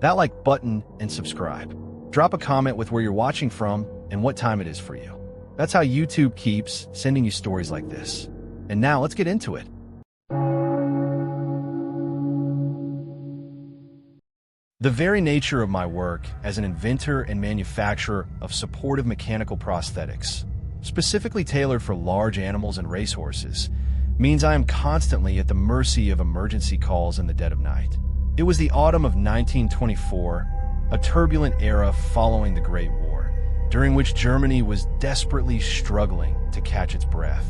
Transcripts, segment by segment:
that like button and subscribe. Drop a comment with where you're watching from and what time it is for you. That's how YouTube keeps sending you stories like this. And now let's get into it. The very nature of my work as an inventor and manufacturer of supportive mechanical prosthetics, specifically tailored for large animals and racehorses, means I am constantly at the mercy of emergency calls in the dead of night. It was the autumn of 1924, a turbulent era following the Great War, during which Germany was desperately struggling to catch its breath.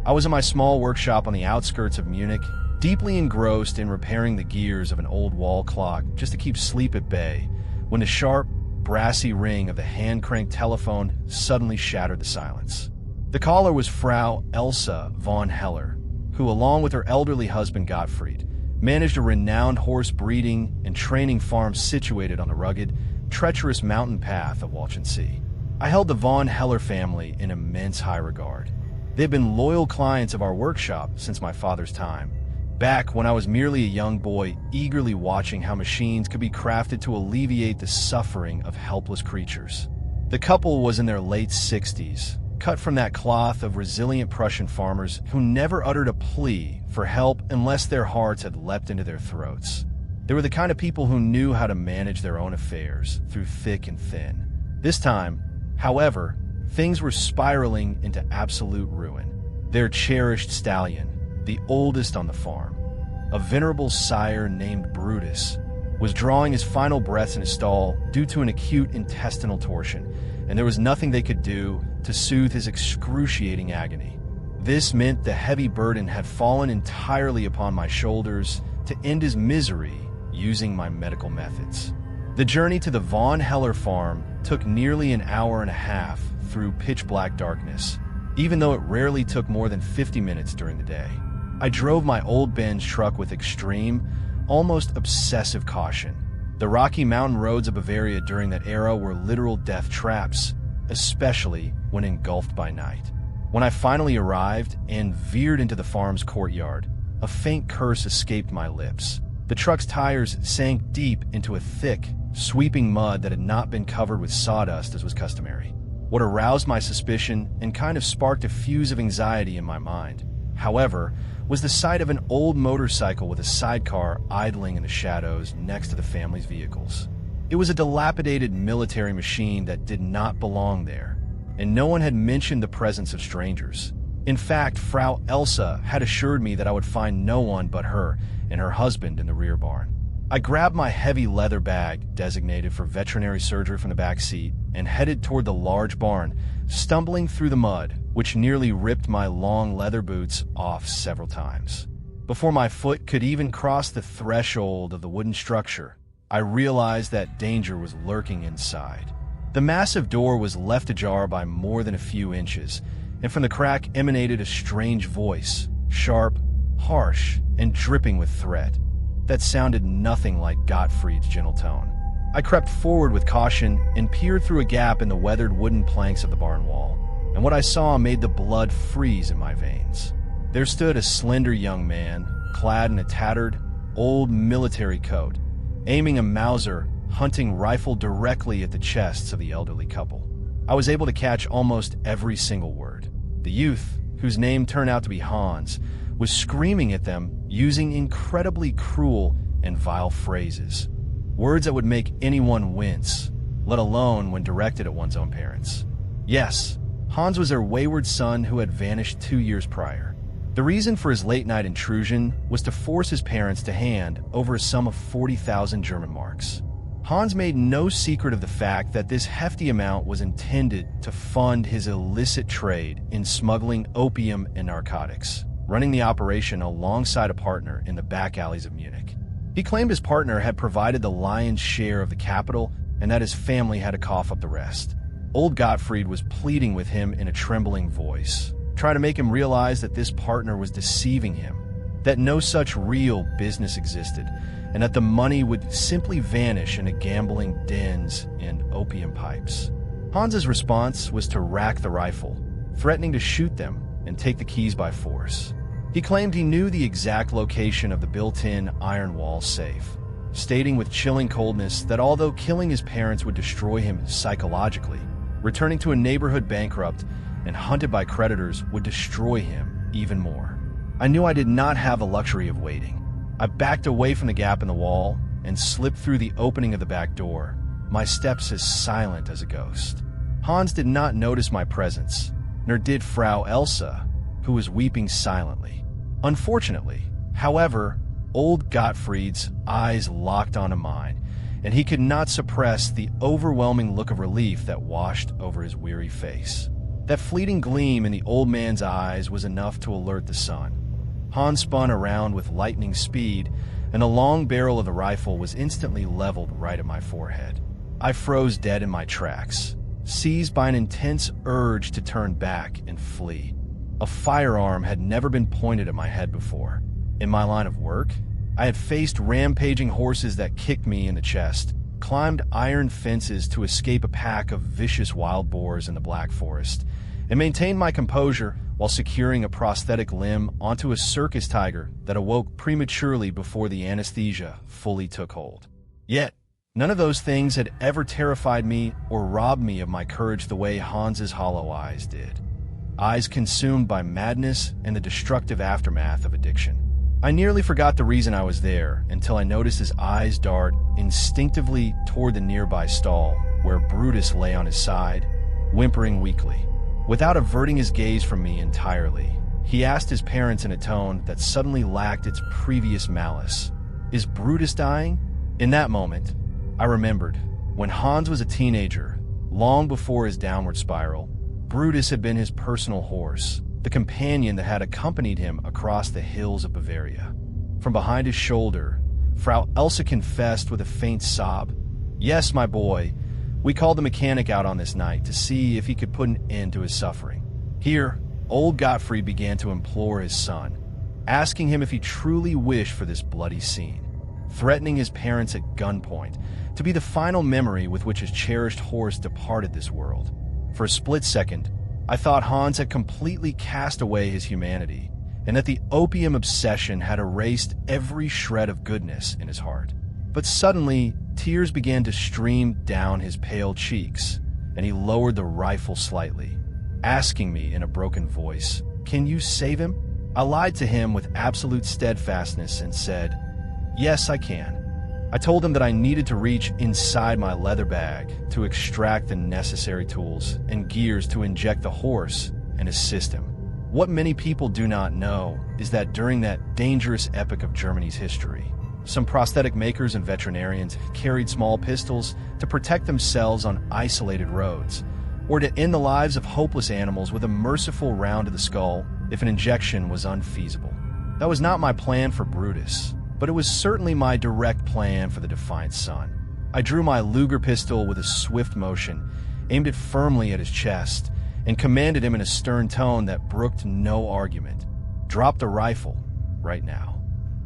I was in my small workshop on the outskirts of Munich, deeply engrossed in repairing the gears of an old wall clock just to keep sleep at bay, when the sharp, brassy ring of the hand-cranked telephone suddenly shattered the silence. The caller was Frau Elsa von Heller, who, along with her elderly husband Gottfried, managed a renowned horse breeding and training farm situated on the rugged, treacherous mountain path of Walchensee. I held the von Heller family in immense high regard. They had been loyal clients of our workshop since my father's time, back when I was merely a young boy eagerly watching how machines could be crafted to alleviate the suffering of helpless creatures. The couple was in their late 60s, cut from that cloth of resilient Prussian farmers who never uttered a plea for help unless their hearts had leapt into their throats. They were the kind of people who knew how to manage their own affairs through thick and thin. This time, however, things were spiraling into absolute ruin. Their cherished stallion, the oldest on the farm, a venerable sire named Brutus, was drawing his final breaths in his stall due to an acute intestinal torsion, and there was nothing they could do to soothe his excruciating agony. This meant the heavy burden had fallen entirely upon my shoulders to end his misery using my medical methods. The journey to the von Heller farm took nearly an hour and a half through pitch-black darkness, even though it rarely took more than 50 minutes during the day. I drove my old Benz truck with extreme, almost obsessive caution. The rocky mountain roads of Bavaria during that era were literal death traps, especially when engulfed by night. When I finally arrived and veered into the farm's courtyard, a faint curse escaped my lips. The truck's tires sank deep into a thick, sweeping mud that had not been covered with sawdust as was customary. What aroused my suspicion and kind of sparked a fuse of anxiety in my mind, however, was the sight of an old motorcycle with a sidecar idling in the shadows next to the family's vehicles. It was a dilapidated military machine that did not belong there, and no one had mentioned the presence of strangers. In fact, Frau Elsa had assured me that I would find no one but her and her husband in the rear barn. I grabbed my heavy leather bag, designated for veterinary surgery, from the back seat and headed toward the large barn, stumbling through the mud, which nearly ripped my long leather boots off several times. Before my foot could even cross the threshold of the wooden structure, I realized that danger was lurking inside. The massive door was left ajar by more than a few inches, and from the crack emanated a strange voice, sharp, harsh, and dripping with threat, that sounded nothing like Gottfried's gentle tone. I crept forward with caution and peered through a gap in the weathered wooden planks of the barn wall, and what I saw made the blood freeze in my veins. There stood a slender young man, clad in a tattered, old military coat, aiming a Mauser hunting rifle directly at the chests of the elderly couple. I was able to catch almost every single word. The youth, whose name turned out to be Hans, was screaming at them using incredibly cruel and vile phrases, words that would make anyone wince, let alone when directed at one's own parents. Yes, Hans was their wayward son who had vanished 2 years prior. The reason for his late-night intrusion was to force his parents to hand over a sum of 40,000 German marks. Hans made no secret of the fact that this hefty amount was intended to fund his illicit trade in smuggling opium and narcotics, running the operation alongside a partner in the back alleys of Munich. He claimed his partner had provided the lion's share of the capital and that his family had to cough up the rest. Old Gottfried was pleading with him in a trembling voice, trying to make him realize that this partner was deceiving him, that no such real business existed, and that the money would simply vanish into gambling dens and opium pipes. Hans's response was to rack the rifle, threatening to shoot them and take the keys by force. He claimed he knew the exact location of the built-in iron wall safe, stating with chilling coldness that although killing his parents would destroy him psychologically, returning to a neighborhood bankrupt and hunted by creditors would destroy him even more. I knew I did not have the luxury of waiting. I backed away from the gap in the wall and slipped through the opening of the back door, my steps as silent as a ghost. Hans did not notice my presence, nor did Frau Elsa, who was weeping silently. Unfortunately, however, old Gottfried's eyes locked onto mine, and he could not suppress the overwhelming look of relief that washed over his weary face. That fleeting gleam in the old man's eyes was enough to alert the son. Hans spun around with lightning speed, and the long barrel of the rifle was instantly leveled right at my forehead. I froze dead in my tracks, seized by an intense urge to turn back and flee. A firearm had never been pointed at my head before. In my line of work, I had faced rampaging horses that kicked me in the chest, climbed iron fences to escape a pack of vicious wild boars in the Black Forest, and maintained my composure while securing a prosthetic limb onto a circus tiger that awoke prematurely before the anesthesia fully took hold. Yet, none of those things had ever terrified me or robbed me of my courage the way Hans's hollow eyes did. Eyes consumed by madness and the destructive aftermath of addiction. I nearly forgot the reason I was there until I noticed his eyes dart instinctively toward the nearby stall where Brutus lay on his side, whimpering weakly. Without averting his gaze from me entirely, he asked his parents in a tone that suddenly lacked its previous malice, "Is Brutus dying?" In that moment, I remembered, when Hans was a teenager, long before his downward spiral, Brutus had been his personal horse, the companion that had accompanied him across the hills of Bavaria. From behind his shoulder, Frau Elsa confessed with a faint sob, "Yes, my boy, we called the mechanic out on this night to see if he could put an end to his suffering." Here, old Gottfried began to implore his son, asking him if he truly wished for this bloody scene, threatening his parents at gunpoint to be the final memory with which his cherished horse departed this world. For a split second, I thought Hans had completely cast away his humanity, and that the opium obsession had erased every shred of goodness in his heart. But suddenly, tears began to stream down his pale cheeks, and he lowered the rifle slightly, asking me in a broken voice, "Can you save him?" I lied to him with absolute steadfastness and said, "Yes, I can." I told him that I needed to reach inside my leather bag to extract the necessary tools and gears to inject the horse and assist him. What many people do not know is that during that dangerous epoch of Germany's history, some prosthetic makers and veterinarians carried small pistols to protect themselves on isolated roads, or to end the lives of hopeless animals with a merciful round to the skull if an injection was unfeasible. That was not my plan for Brutus, but it was certainly my direct plan for the defiant son. I drew my Luger pistol with a swift motion, aimed it firmly at his chest, and commanded him in a stern tone that brooked no argument, "Drop the rifle, right now."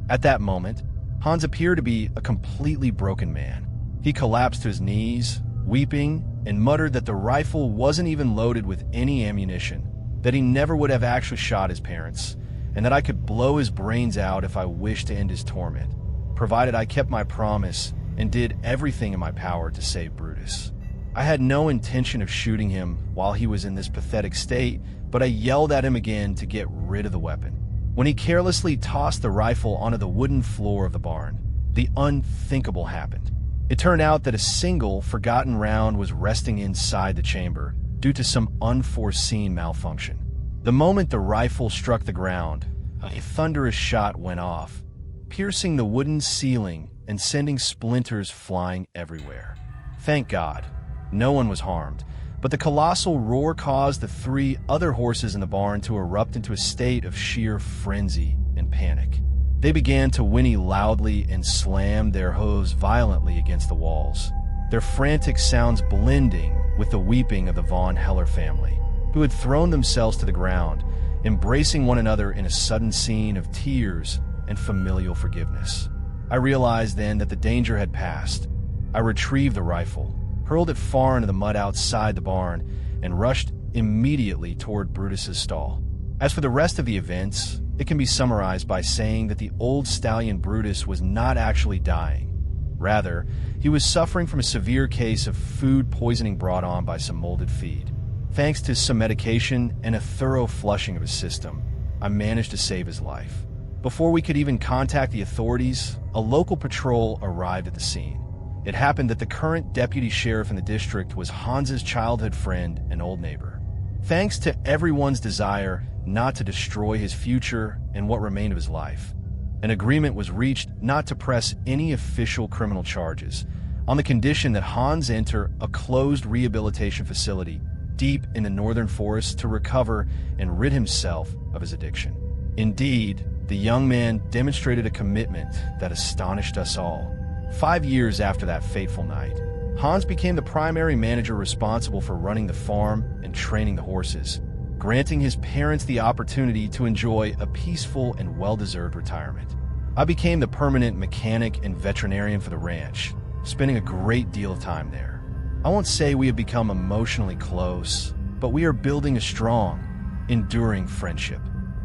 At that moment, Hans appeared to be a completely broken man. He collapsed to his knees, weeping, and muttered that the rifle wasn't even loaded with any ammunition, that he never would have actually shot his parents, and that I could blow his brains out if I wished to end his torment, provided I kept my promise and did everything in my power to save Brutus. I had no intention of shooting him while he was in this pathetic state, but I yelled at him again to get rid of the weapon. When he carelessly tossed the rifle onto the wooden floor of the barn, the unthinkable happened. It turned out that a single, forgotten round was resting inside the chamber due to some unforeseen malfunction. The moment the rifle struck the ground, a thunderous shot went off, piercing the wooden ceiling and sending splinters flying everywhere. Thank God, no one was harmed, but the colossal roar caused the 3 other horses in the barn to erupt into a state of sheer frenzy and panic. They began to whinny loudly and slam their hooves violently against the walls, their frantic sounds blending with the weeping of the Von Heller family, who had thrown themselves to the ground, embracing one another in a sudden scene of tears and familial forgiveness. I realized then that the danger had passed. I retrieved the rifle, hurled it far into the mud outside the barn, and rushed immediately toward Brutus's stall. As for the rest of the events, it can be summarized by saying that the old stallion Brutus was not actually dying. Rather, he was suffering from a severe case of food poisoning brought on by some molded feed. Thanks to some medication and a thorough flushing of his system, I managed to save his life. Before we could even contact the authorities, a local patrol arrived at the scene. It happened that the current deputy sheriff in the district was Hans's childhood friend and old neighbor. Thanks to everyone's desire not to destroy his future and what remained of his life, an agreement was reached not to press any official criminal charges, on the condition that Hans enter a closed rehabilitation facility deep in the northern forest to recover and rid himself of his addiction. Indeed, the young man demonstrated a commitment that astonished us all. 5 years after that fateful night, Hans became the primary manager responsible for running the farm and training the horses, granting his parents the opportunity to enjoy a peaceful and well-deserved retirement. I became the permanent mechanic and veterinarian for the ranch, spending a great deal of time there. I won't say we have become emotionally close, but we are building a strong, enduring friendship.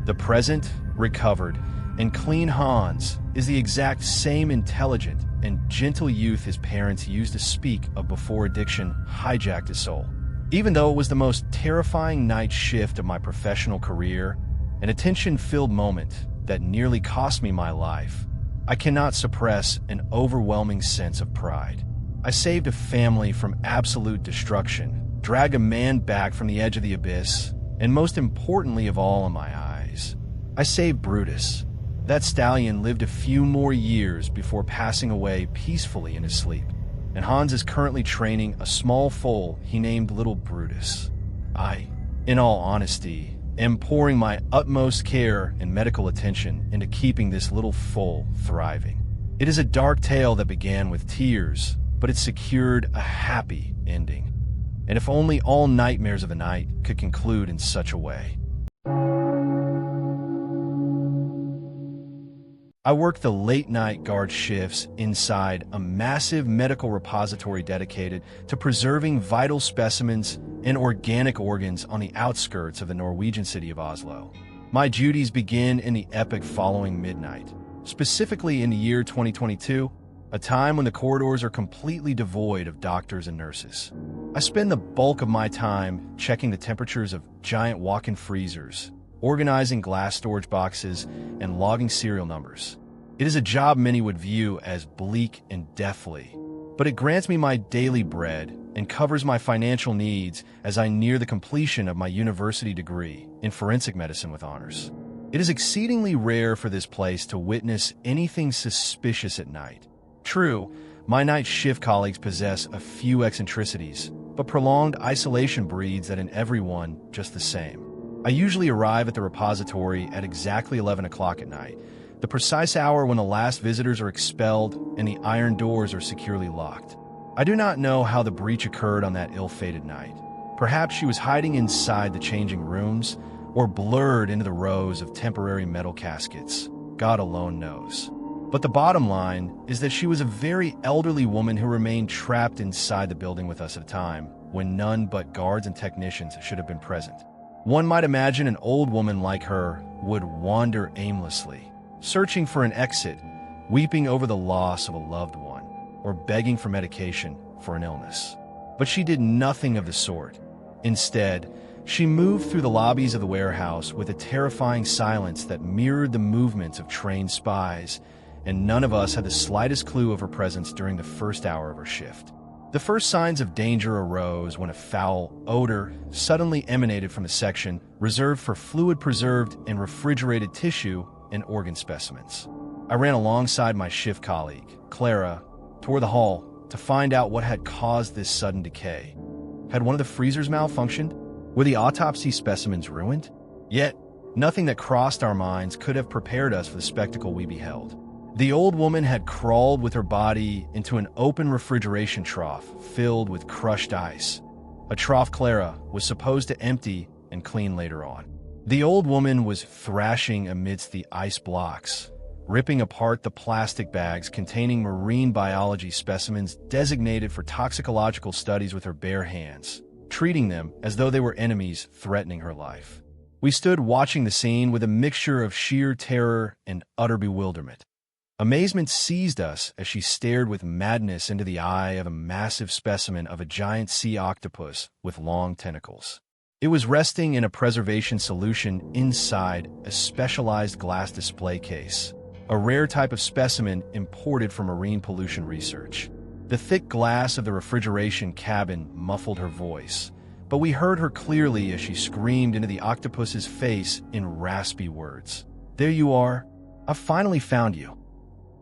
The present, recovered, and clean Hans is the exact same intelligent and gentle youth his parents used to speak of before addiction hijacked his soul. Even though it was the most terrifying night shift of my professional career, an attention-filled moment that nearly cost me my life, I cannot suppress an overwhelming sense of pride. I saved a family from absolute destruction, dragged a man back from the edge of the abyss, and most importantly of all in my eyes, I saved Brutus. That stallion lived a few more years before passing away peacefully in his sleep, and Hans is currently training a small foal he named Little Brutus. I, in all honesty, am pouring my utmost care and medical attention into keeping this little foal thriving. It is a dark tale that began with tears, but it secured a happy ending. And if only all nightmares of the night could conclude in such a way. I worked the late-night guard shifts inside a massive medical repository dedicated to preserving vital specimens and organic organs on the outskirts of the Norwegian city of Oslo. My duties begin in the epoch following midnight, specifically in the year 2022, a time when the corridors are completely devoid of doctors and nurses. I spend the bulk of my time checking the temperatures of giant walk-in freezers, organizing glass storage boxes, and logging serial numbers. It is a job many would view as bleak and deathly, but it grants me my daily bread and covers my financial needs as I near the completion of my university degree in forensic medicine with honors. It is exceedingly rare for this place to witness anything suspicious at night. True, my night shift colleagues possess a few eccentricities, but prolonged isolation breeds that in everyone just the same. I usually arrive at the repository at exactly 11 o'clock at night, the precise hour when the last visitors are expelled and the iron doors are securely locked. I do not know how the breach occurred on that ill-fated night. Perhaps she was hiding inside the changing rooms or blurred into the rows of temporary metal caskets. God alone knows. But the bottom line is that she was a very elderly woman who remained trapped inside the building with us at a time when none but guards and technicians should have been present. One might imagine an old woman like her would wander aimlessly, searching for an exit, weeping over the loss of a loved one, or begging for medication for an illness. But she did nothing of the sort. Instead, she moved through the lobbies of the warehouse with a terrifying silence that mirrored the movements of trained spies, and none of us had the slightest clue of her presence during the first hour of her shift. The first signs of danger arose when a foul odor suddenly emanated from the section reserved for fluid-preserved and refrigerated tissue and organ specimens. I ran alongside my shift colleague, Clara, toward the hall to find out what had caused this sudden decay. Had one of the freezers malfunctioned? Were the autopsy specimens ruined? Yet, nothing that crossed our minds could have prepared us for the spectacle we beheld. The old woman had crawled with her body into an open refrigeration trough filled with crushed ice, a trough Clara was supposed to empty and clean later on. The old woman was thrashing amidst the ice blocks, ripping apart the plastic bags containing marine biology specimens designated for toxicological studies with her bare hands, treating them as though they were enemies threatening her life. We stood watching the scene with a mixture of sheer terror and utter bewilderment. Amazement seized us as she stared with madness into the eye of a massive specimen of a giant sea octopus with long tentacles. It was resting in a preservation solution inside a specialized glass display case, a rare type of specimen imported for marine pollution research. The thick glass of the refrigeration cabin muffled her voice, but we heard her clearly as she screamed into the octopus's face in raspy words. "There you are. I finally found you."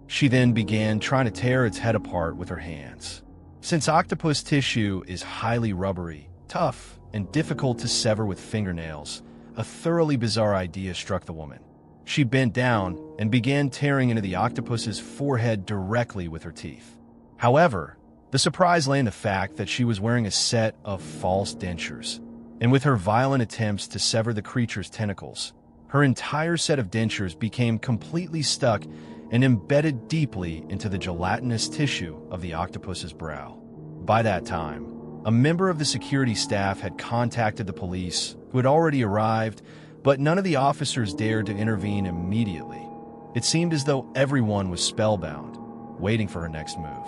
She then began trying to tear its head apart with her hands. Since octopus tissue is highly rubbery, tough, and difficult to sever with fingernails, a thoroughly bizarre idea struck the woman. She bent down and began tearing into the octopus's forehead directly with her teeth. However, the surprise lay in the fact that she was wearing a set of false dentures, and with her violent attempts to sever the creature's tentacles, her entire set of dentures became completely stuck and embedded deeply into the gelatinous tissue of the octopus's brow. By that time, a member of the security staff had contacted the police, who had already arrived, but none of the officers dared to intervene immediately. It seemed as though everyone was spellbound, waiting for her next move.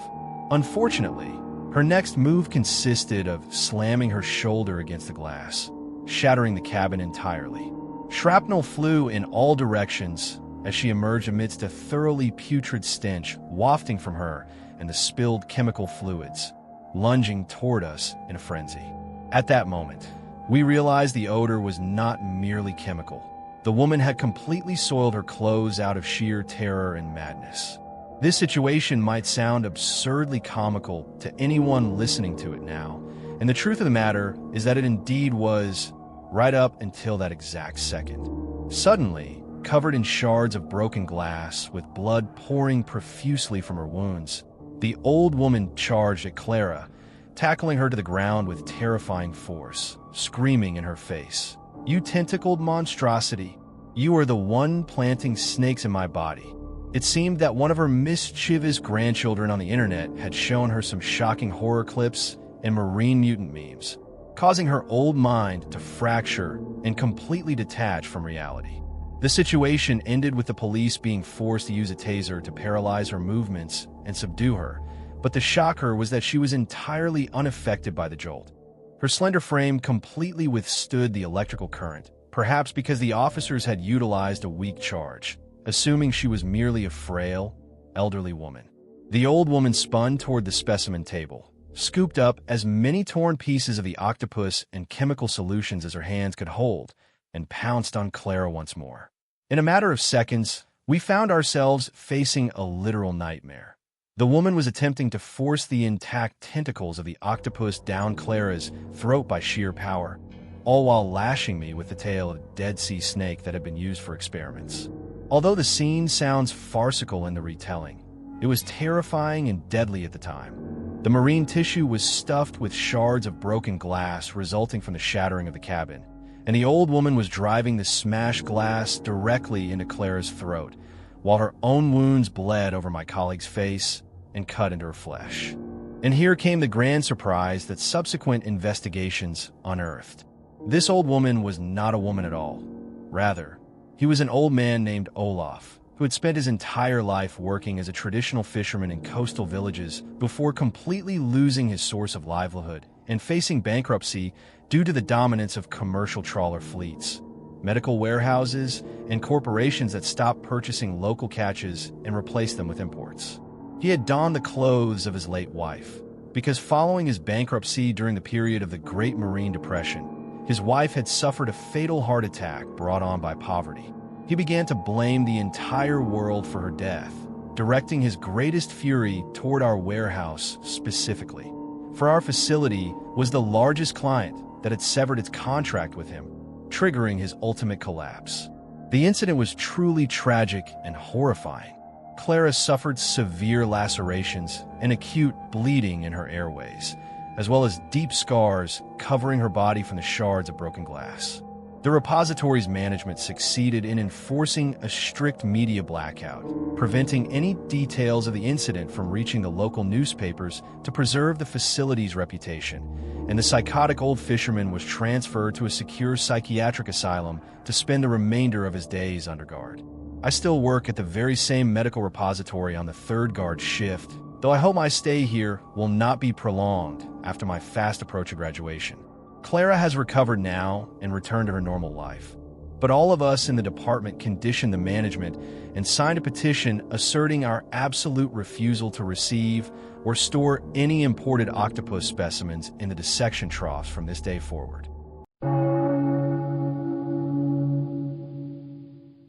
Unfortunately, her next move consisted of slamming her shoulder against the glass, shattering the cabin entirely. Shrapnel flew in all directions as she emerged amidst a thoroughly putrid stench wafting from her and the spilled chemical fluids, lunging toward us in a frenzy. At that moment, we realized the odor was not merely chemical. The woman had completely soiled her clothes out of sheer terror and madness. This situation might sound absurdly comical to anyone listening to it now, and the truth of the matter is that it indeed was, right up until that exact second. Suddenly, covered in shards of broken glass, with blood pouring profusely from her wounds, the old woman charged at Clara, tackling her to the ground with terrifying force, screaming in her face, "You tentacled monstrosity! You are the one planting snakes in my body." It seemed that one of her mischievous grandchildren on the internet had shown her some shocking horror clips and marine mutant memes, causing her old mind to fracture and completely detach from reality. The situation ended with the police being forced to use a taser to paralyze her movements and subdue her, but the shocker was that she was entirely unaffected by the jolt. Her slender frame completely withstood the electrical current, perhaps because the officers had utilized a weak charge, assuming she was merely a frail, elderly woman. The old woman spun toward the specimen table, scooped up as many torn pieces of the octopus and chemical solutions as her hands could hold, and pounced on Clara once more. In a matter of seconds, we found ourselves facing a literal nightmare. The woman was attempting to force the intact tentacles of the octopus down Clara's throat by sheer power, all while lashing me with the tail of a dead sea snake that had been used for experiments. Although the scene sounds farcical in the retelling, it was terrifying and deadly at the time. The marine tissue was stuffed with shards of broken glass resulting from the shattering of the cabin, and the old woman was driving the smashed glass directly into Clara's throat, while her own wounds bled over my colleague's face and cut into her flesh. And here came the grand surprise that subsequent investigations unearthed. This old woman was not a woman at all. Rather, he was an old man named Olaf, who had spent his entire life working as a traditional fisherman in coastal villages before completely losing his source of livelihood and facing bankruptcy due to the dominance of commercial trawler fleets, medical warehouses, and corporations that stopped purchasing local catches and replaced them with imports. He had donned the clothes of his late wife, because following his bankruptcy during the period of the Great Marine Depression, his wife had suffered a fatal heart attack brought on by poverty. He began to blame the entire world for her death, directing his greatest fury toward our warehouse specifically. For our facility was the largest client that had severed its contract with him, triggering his ultimate collapse. The incident was truly tragic and horrifying. Clara suffered severe lacerations and acute bleeding in her airways, as well as deep scars covering her body from the shards of broken glass. The repository's management succeeded in enforcing a strict media blackout, preventing any details of the incident from reaching the local newspapers to preserve the facility's reputation, and the psychotic old fisherman was transferred to a secure psychiatric asylum to spend the remainder of his days under guard. I still work at the very same medical repository on the third guard shift, though I hope my stay here will not be prolonged after my fast approach of graduation. Clara has recovered now and returned to her normal life. But all of us in the department conditioned the management and signed a petition asserting our absolute refusal to receive or store any imported octopus specimens in the dissection troughs from this day forward.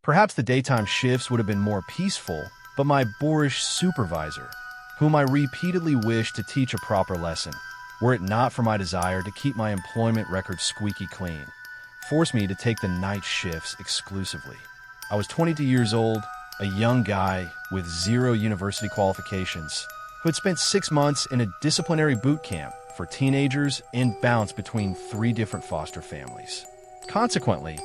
Perhaps the daytime shifts would have been more peaceful, but my boorish supervisor, whom I repeatedly wished to teach a proper lesson, were it not for my desire to keep my employment record squeaky clean, forced me to take the night shifts exclusively. I was 22 years old, a young guy with 0 university qualifications, who had spent 6 months in a disciplinary boot camp for teenagers and bounced between 3 different foster families. Consequently,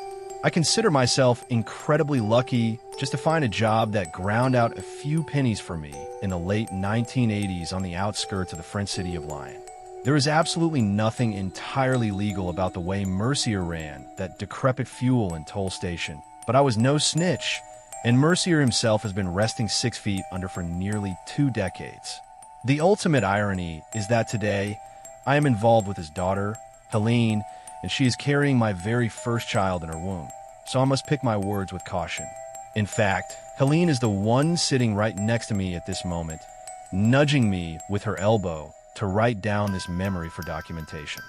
I consider myself incredibly lucky just to find a job that ground out a few pennies for me in the late 1980s on the outskirts of the French city of Lyon. There is absolutely nothing entirely legal about the way Mercier ran that decrepit fuel and toll station, but I was no snitch, and Mercier himself has been resting 6 feet under for nearly 2 decades. The ultimate irony is that today, I am involved with his daughter, Helene, and she is carrying my very first child in her womb, so I must pick my words with caution. In fact, Helene is the one sitting right next to me at this moment, nudging me with her elbow to write down this memory for documentation.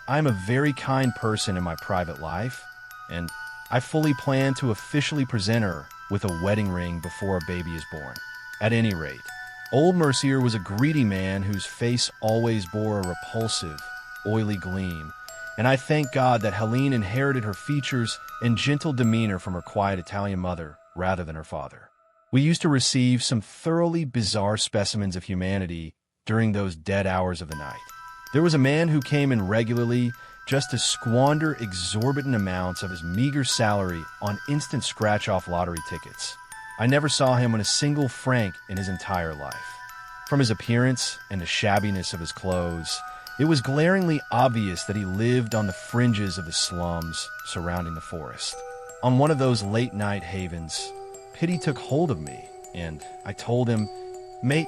I am a very kind person in my private life, and I fully plan to officially present her with a wedding ring before a baby is born. At any rate, old Mercier was a greedy man whose face always bore a repulsive, oily gleam, and I thank God that Helene inherited her features and gentle demeanor from her quiet Italian mother rather than her father. We used to receive some thoroughly bizarre specimens of humanity during those dead hours of the night. There was a man who came in regularly just to squander exorbitant amounts of his meager salary on instant scratch-off lottery tickets. I never saw him win a single franc in his entire life. From his appearance and the shabbiness of his clothes, it was glaringly obvious that he lived on the fringes of the slums surrounding the forest. On one of those late-night havens, pity took hold of me, and I told him, "Mate,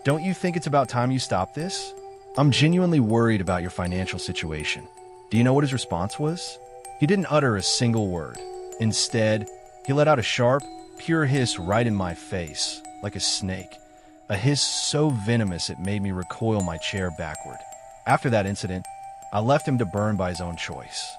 don't you think it's about time you stop this? I'm genuinely worried about your financial situation." Do you know what his response was? He didn't utter a single word. Instead, he let out a sharp, pure hiss right in my face, like a snake. A hiss so venomous it made me recoil my chair backward. After that incident, I left him to burn by his own choice.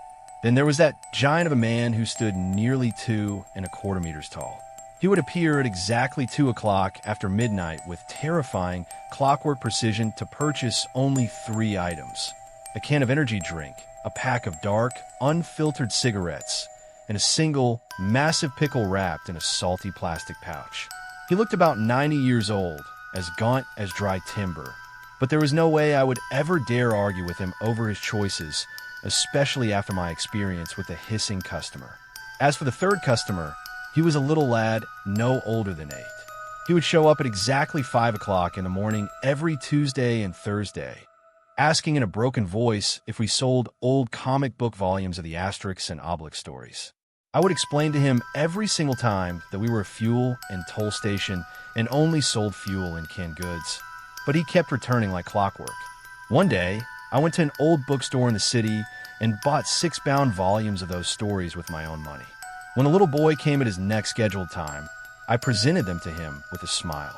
Then there was that giant of a man who stood nearly 2¼ meters tall. He would appear at exactly 2 o'clock after midnight with terrifying clockwork precision to purchase only 3 items: a can of energy drink, a pack of dark, unfiltered cigarettes, and a single, massive pickle wrapped in a salty plastic pouch. He looked about 90 years old, as gaunt as dry timber, but there was no way I would ever dare argue with him over his choices, especially after my experience with the hissing customer. As for the third customer, he was a little lad no older than 8. He would show up at exactly 5 o'clock in the morning every Tuesday and Thursday, asking in a broken voice if we sold old comic book volumes of the Asterix and Obelix stories. I would explain to him every single time that we were a fuel and toll station and only sold fuel and canned goods, but he kept returning like clockwork. One day, I went to an old bookstore in the city and bought 6 bound volumes of those stories with my own money. When a little boy came at his next scheduled time, I presented them to him with a smile.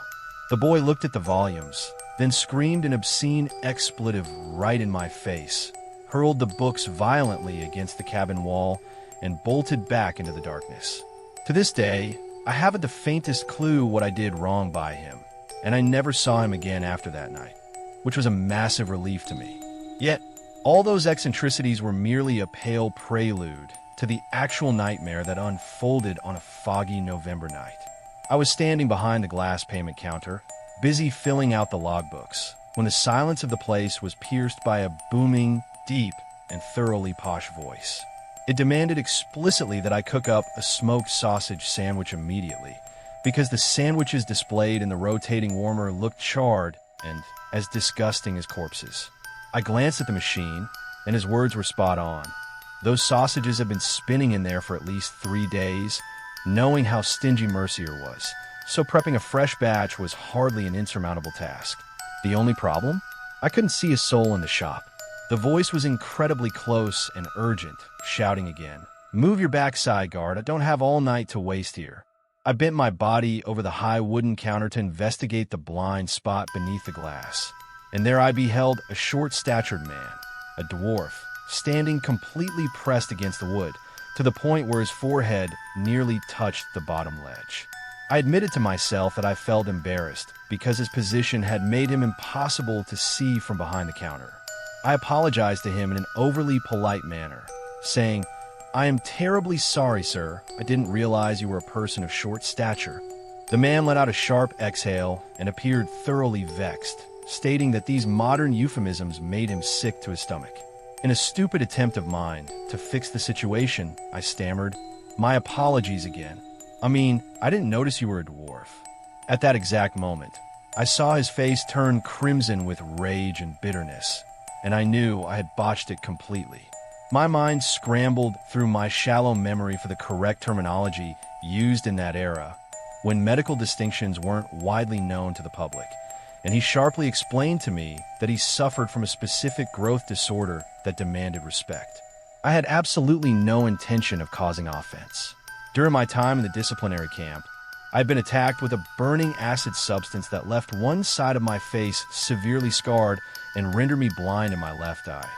The boy looked at the volumes, then screamed an obscene expletive right in my face, hurled the books violently against the cabin wall, and bolted back into the darkness. To this day, I haven't the faintest clue what I did wrong by him, and I never saw him again after that night, which was a massive relief to me. Yet, all those eccentricities were merely a pale prelude to the actual nightmare that unfolded on a foggy November night. I was standing behind the glass payment counter, busy filling out the logbooks, when the silence of the place was pierced by a booming, deep, and thoroughly posh voice. It demanded explicitly that I cook up a smoked sausage sandwich immediately, because the sandwiches displayed in the rotating warmer looked charred and as disgusting as corpses. I glanced at the machine, and his words were spot on. Those sausages had been spinning in there for at least 3 days, knowing how stingy Mercier was, so prepping a fresh batch was hardly an insurmountable task. The only problem? I couldn't see a soul in the shop. The voice was incredibly close and urgent, shouting again. "Move your backside, guard. I don't have all night to waste here." I bent my body over the high wooden counter to investigate the blind spot beneath the glass. And there I beheld a short-statured man, a dwarf, standing completely pressed against the wood, to the point where his forehead nearly touched the bottom ledge. I admitted to myself that I felt embarrassed because his position had made him impossible to see from behind the counter. I apologized to him in an overly polite manner, saying, "I am terribly sorry, sir. I didn't realize you were a person of short stature." The man let out a sharp exhale and appeared thoroughly vexed, stating that these modern euphemisms made him sick to his stomach. In a stupid attempt of mine to fix the situation, I stammered, "My apologies again. I didn't notice you were a dwarf." At that exact moment, I saw his face turn crimson with rage and bitterness, and I knew I had botched it completely. My mind scrambled through my shallow memory for the correct terminology used in that era, when medical distinctions weren't widely known to the public, and he sharply explained to me that he suffered from a specific growth disorder that demanded respect. I had absolutely no intention of causing offense. During my time in the disciplinary camp, I had been attacked with a burning acid substance that left one side of my face severely scarred and rendered me blind in my left eye.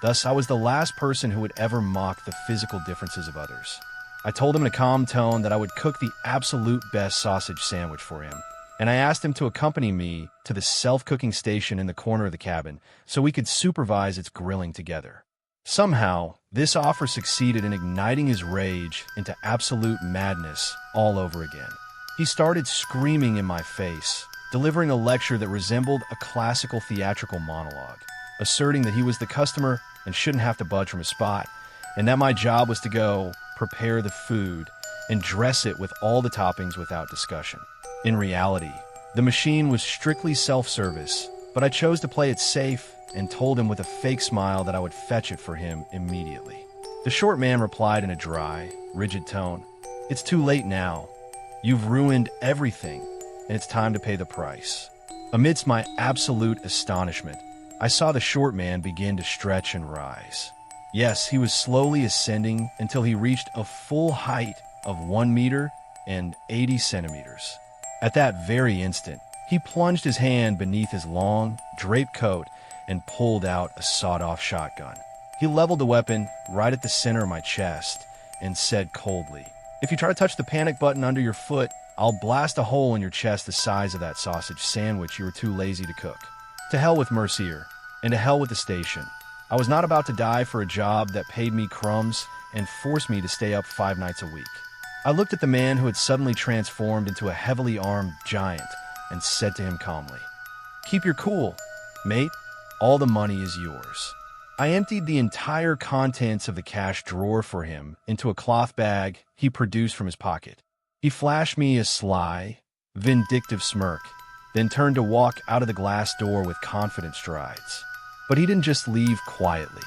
Thus, I was the last person who would ever mock the physical differences of others. I told him in a calm tone that I would cook the absolute best sausage sandwich for him, and I asked him to accompany me to the self-cooking station in the corner of the cabin so we could supervise its grilling together. Somehow, this offer succeeded in igniting his rage into absolute madness all over again. He started screaming in my face, delivering a lecture that resembled a classical theatrical monologue, asserting that he was the customer and shouldn't have to budge from his spot, and that my job was to go prepare the food and dress it with all the toppings without discussion. In reality, the machine was strictly self-service, but I chose to play it safe and told him with a fake smile that I would fetch it for him immediately. The short man replied in a dry, rigid tone, "It's too late now. You've ruined everything, and it's time to pay the price." Amidst my absolute astonishment, I saw the short man begin to stretch and rise. Yes, he was slowly ascending until he reached a full height of 1 meter and 80 centimeters. At that very instant, he plunged his hand beneath his long, draped coat and pulled out a sawed-off shotgun. He leveled the weapon right at the center of my chest and said coldly, "If you try to touch the panic button under your foot, I'll blast a hole in your chest the size of that sausage sandwich you were too lazy to cook." To hell with Mercier, and to hell with the station. I was not about to die for a job that paid me crumbs and forced me to stay up 5 nights a week. I looked at the man who had suddenly transformed into a heavily armed giant and said to him calmly, "Keep your cool, mate. All the money is yours." I emptied the entire contents of the cash drawer for him into a cloth bag he produced from his pocket. He flashed me a sly, vindictive smirk, then turned to walk out of the glass door with confident strides. But he didn't just leave quietly.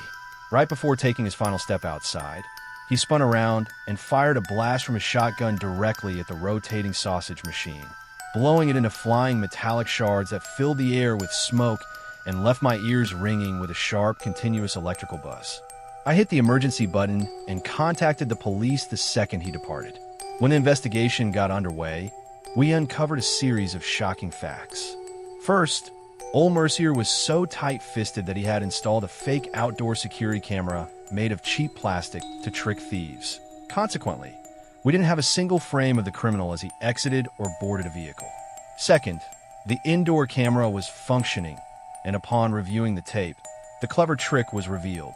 Right before taking his final step outside, he spun around and fired a blast from his shotgun directly at the rotating sausage machine, blowing it into flying metallic shards that filled the air with smoke and left my ears ringing with a sharp, continuous electrical buzz. I hit the emergency button and contacted the police the second he departed. When the investigation got underway, we uncovered a series of shocking facts. First, old Mercier was so tight-fisted that he had installed a fake outdoor security camera made of cheap plastic to trick thieves. Consequently, we didn't have a single frame of the criminal as he exited or boarded a vehicle. Second, the indoor camera was functioning, and upon reviewing the tape, the clever trick was revealed.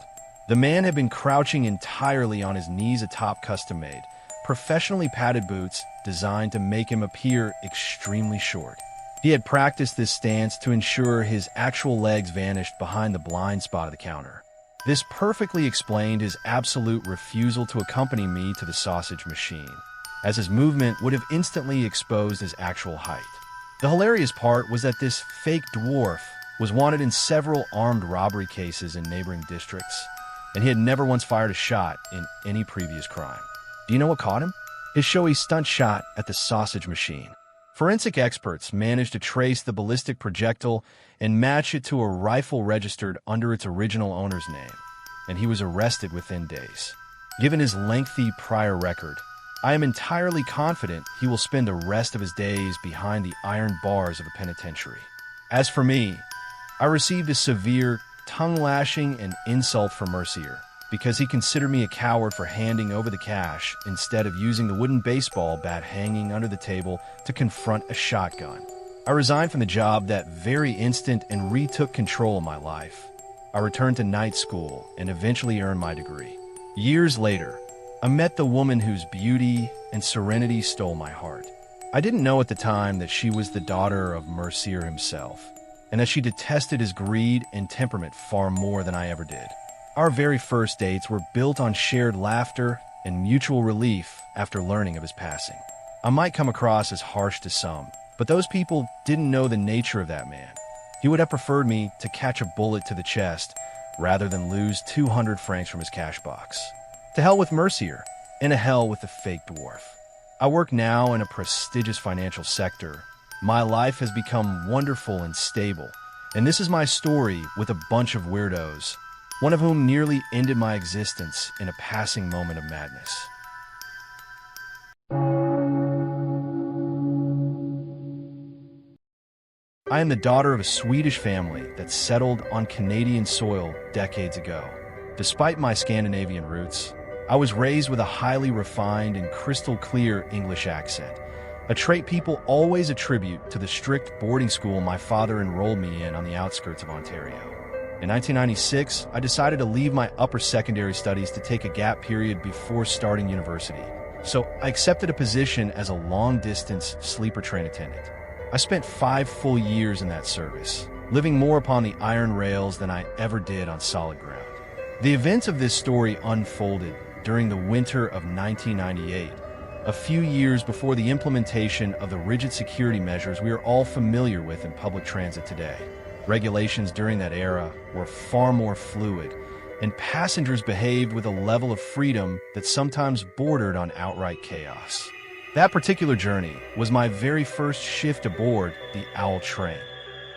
The man had been crouching entirely on his knees atop custom-made, professionally padded boots designed to make him appear extremely short. He had practiced this stance to ensure his actual legs vanished behind the blind spot of the counter. This perfectly explained his absolute refusal to accompany me to the sausage machine, as his movement would have instantly exposed his actual height. The hilarious part was that this fake dwarf was wanted in several armed robbery cases in neighboring districts, and he had never once fired a shot in any previous crime. Do you know what caught him? his showy stunt shot at the sausage machine. Forensic experts managed to trace the ballistic projectile and match it to a rifle registered under its original owner's name, and he was arrested within days. Given his lengthy prior record, I am entirely confident he will spend the rest of his days behind the iron bars of a penitentiary. As for me, I received a severe tongue-lashing and insult from Mercier because he considered me a coward for handing over the cash instead of using the wooden baseball bat hanging under the table to confront a shotgun. I resigned from the job that very instant and retook control of my life. I returned to night school and eventually earned my degree. Years later, I met the woman whose beauty and serenity stole my heart. I didn't know at the time that she was the daughter of Mercier himself, and that she detested his greed and temperament far more than I ever did. Our very first dates were built on shared laughter and mutual relief after learning of his passing. I might come across as harsh to some, but those people didn't know the nature of that man. He would have preferred me to catch a bullet to the chest rather than lose 200 francs from his cash box. To hell with Mercier, and to hell with the fake dwarf. I work now in a prestigious financial sector. My life has become wonderful and stable, and this is my story with a bunch of weirdos, one of whom nearly ended my existence in a passing moment of madness. I am the daughter of a Swedish family that settled on Canadian soil decades ago. Despite my Scandinavian roots, I was raised with a highly refined and crystal clear English accent, a trait people always attribute to the strict boarding school my father enrolled me in on the outskirts of Ontario. In 1996, I decided to leave my upper secondary studies to take a gap period before starting university, so I accepted a position as a long-distance sleeper train attendant. I spent 5 full years in that service, living more upon the iron rails than I ever did on solid ground. The events of this story unfolded during the winter of 1998, a few years before the implementation of the rigid security measures we are all familiar with in public transit today. Regulations during that era were far more fluid, and passengers behaved with a level of freedom that sometimes bordered on outright chaos. That particular journey was my very first shift aboard the Owl train,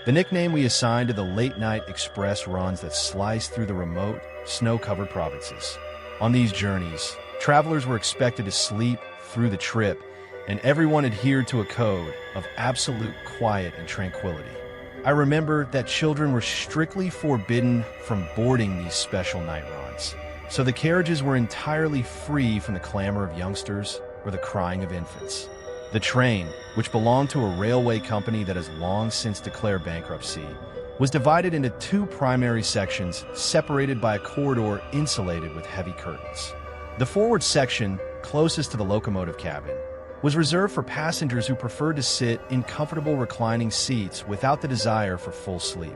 the nickname we assigned to the late-night express runs that sliced through the remote, snow-covered provinces. On these journeys, travelers were expected to sleep through the trip, and everyone adhered to a code of absolute quiet and tranquility. I remember that children were strictly forbidden from boarding these special night runs, so the carriages were entirely free from the clamor of youngsters or the crying of infants. The train, which belonged to a railway company that has long since declared bankruptcy, was divided into 2 primary sections separated by a corridor insulated with heavy curtains. The forward section, closest to the locomotive cabin, was reserved for passengers who preferred to sit in comfortable reclining seats without the desire for full sleep.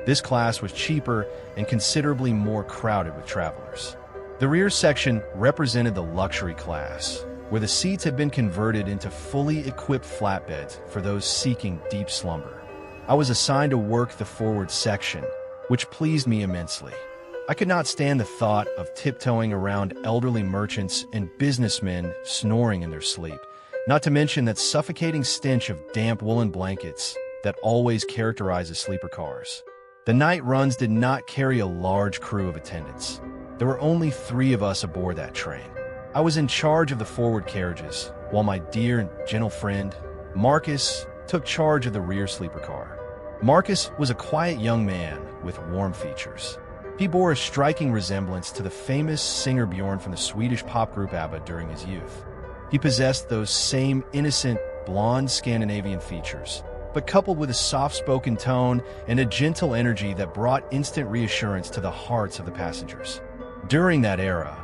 This class was cheaper and considerably more crowded with travelers. The rear section represented the luxury class, where the seats had been converted into fully equipped flatbeds for those seeking deep slumber. I was assigned to work the forward section, which pleased me immensely. I could not stand the thought of tiptoeing around elderly merchants and businessmen snoring in their sleep, not to mention that suffocating stench of damp woolen blankets that always characterizes sleeper cars. The night runs did not carry a large crew of attendants. There were only 3 of us aboard that train. I was in charge of the forward carriages, while my dear and gentle friend, Marcus, took charge of the rear sleeper car. Marcus was a quiet young man with warm features. He bore a striking resemblance to the famous singer Bjorn from the Swedish pop group ABBA during his youth. He possessed those same innocent, blonde Scandinavian features, but coupled with a soft-spoken tone and a gentle energy that brought instant reassurance to the hearts of the passengers. During that era,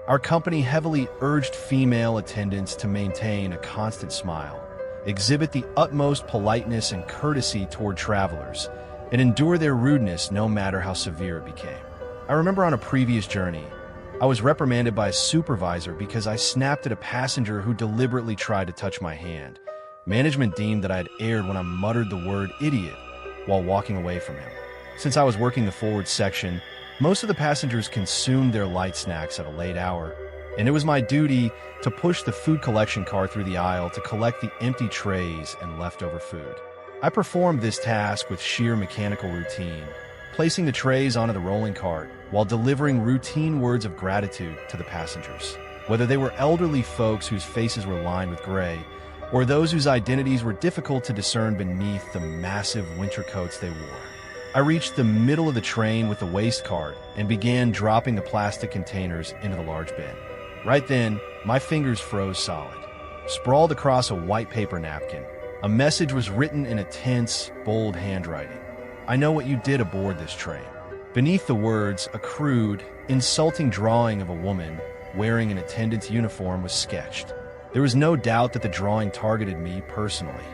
our company heavily urged female attendants to maintain a constant smile, exhibit the utmost politeness and courtesy toward travelers, and endure their rudeness no matter how severe it became. I remember on a previous journey, I was reprimanded by a supervisor because I snapped at a passenger who deliberately tried to touch my hand. Management deemed that I had erred when I muttered the word idiot while walking away from him. Since I was working the forward section, most of the passengers consumed their light snacks at a late hour, and it was my duty to push the food collection car through the aisle to collect the empty trays and leftover food. I performed this task with sheer mechanical routine, placing the trays onto the rolling cart while delivering routine words of gratitude to the passengers. Whether they were elderly folks whose faces were lined with gray, or those whose identities were difficult to discern beneath the massive winter coats they wore. I reached the middle of the train with the waste cart and began dropping the plastic containers into the large bin. Right then, my fingers froze solid. Sprawled across a white paper napkin, a message was written in a tense, bold handwriting. I know what you did aboard this train. Beneath the words, a crude, insulting drawing of a woman wearing an attendant's uniform was sketched. There was no doubt that the drawing targeted me personally.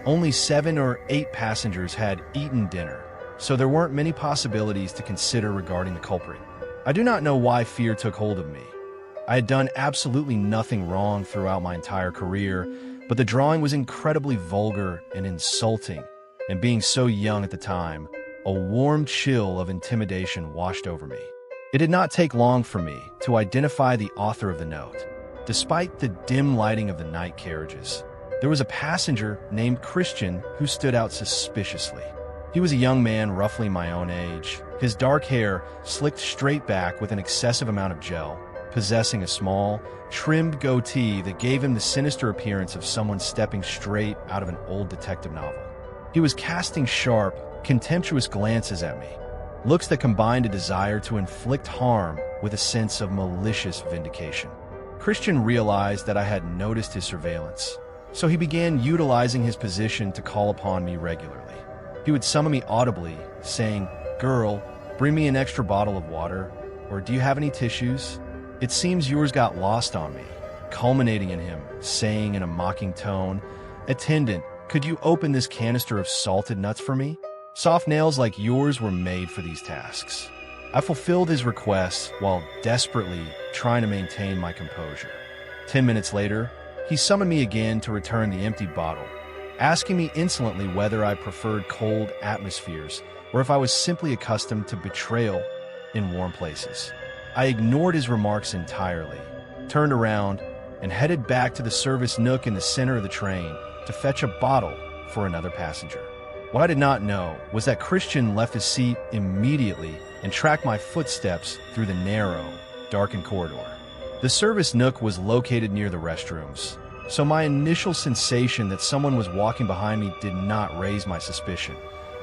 Only 7 or 8 passengers had eaten dinner, so there weren't many possibilities to consider regarding the culprit. I do not know why fear took hold of me. I had done absolutely nothing wrong throughout my entire career, but the drawing was incredibly vulgar and insulting, and being so young at the time, a warm chill of intimidation washed over me. It did not take long for me to identify the author of the note. Despite the dim lighting of the night carriages, there was a passenger named Christian who stood out suspiciously. He was a young man roughly my own age, his dark hair slicked straight back with an excessive amount of gel, possessing a small, trimmed goatee that gave him the sinister appearance of someone stepping straight out of an old detective novel. He was casting sharp, contemptuous glances at me, looks that combined a desire to inflict harm with a sense of malicious vindication. Christian realized that I had noticed his surveillance, so he began utilizing his position to call upon me regularly. He would summon me audibly, saying, "Girl, bring me an extra bottle of water," or "Do you have any tissues? It seems yours got lost on me," culminating in him saying in a mocking tone, "Attendant, could you open this canister of salted nuts for me?" Soft nails like yours were made for these tasks. I fulfilled his requests while desperately trying to maintain my composure. 10 minutes later, he summoned me again to return the empty bottle, asking me insolently whether I preferred cold atmospheres or if I was simply accustomed to betrayal in warm places. I ignored his remarks entirely, turned around, and headed back to the service nook in the center of the train to fetch a bottle for another passenger. What I did not know was that Christian left his seat immediately and tracked my footsteps through the narrow, darkened corridor. The service nook was located near the restrooms, so my initial sensation that someone was walking behind me did not raise my suspicion,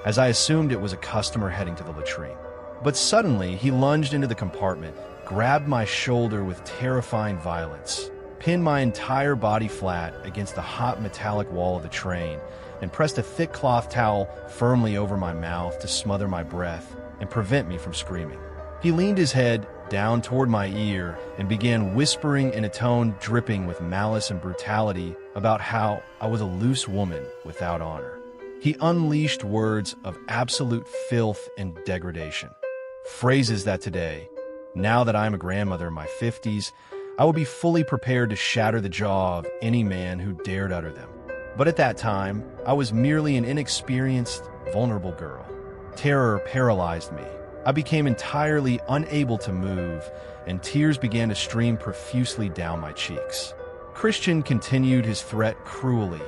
as I assumed it was a customer heading to the latrine. But suddenly, he lunged into the compartment, grabbed my shoulder with terrifying violence, pinned my entire body flat against the hot metallic wall of the train, and pressed a thick cloth towel firmly over my mouth to smother my breath and prevent me from screaming. He leaned his head down toward my ear and began whispering in a tone dripping with malice and brutality about how I was a loose woman without honor. He unleashed words of absolute filth and degradation. Phrases that today, now that I am a grandmother in my 50s, I would be fully prepared to shatter the jaw of any man who dared utter them. But at that time, I was merely an inexperienced, vulnerable girl. Terror paralyzed me. I became entirely unable to move, and tears began to stream profusely down my cheeks. Christian continued his threat cruelly,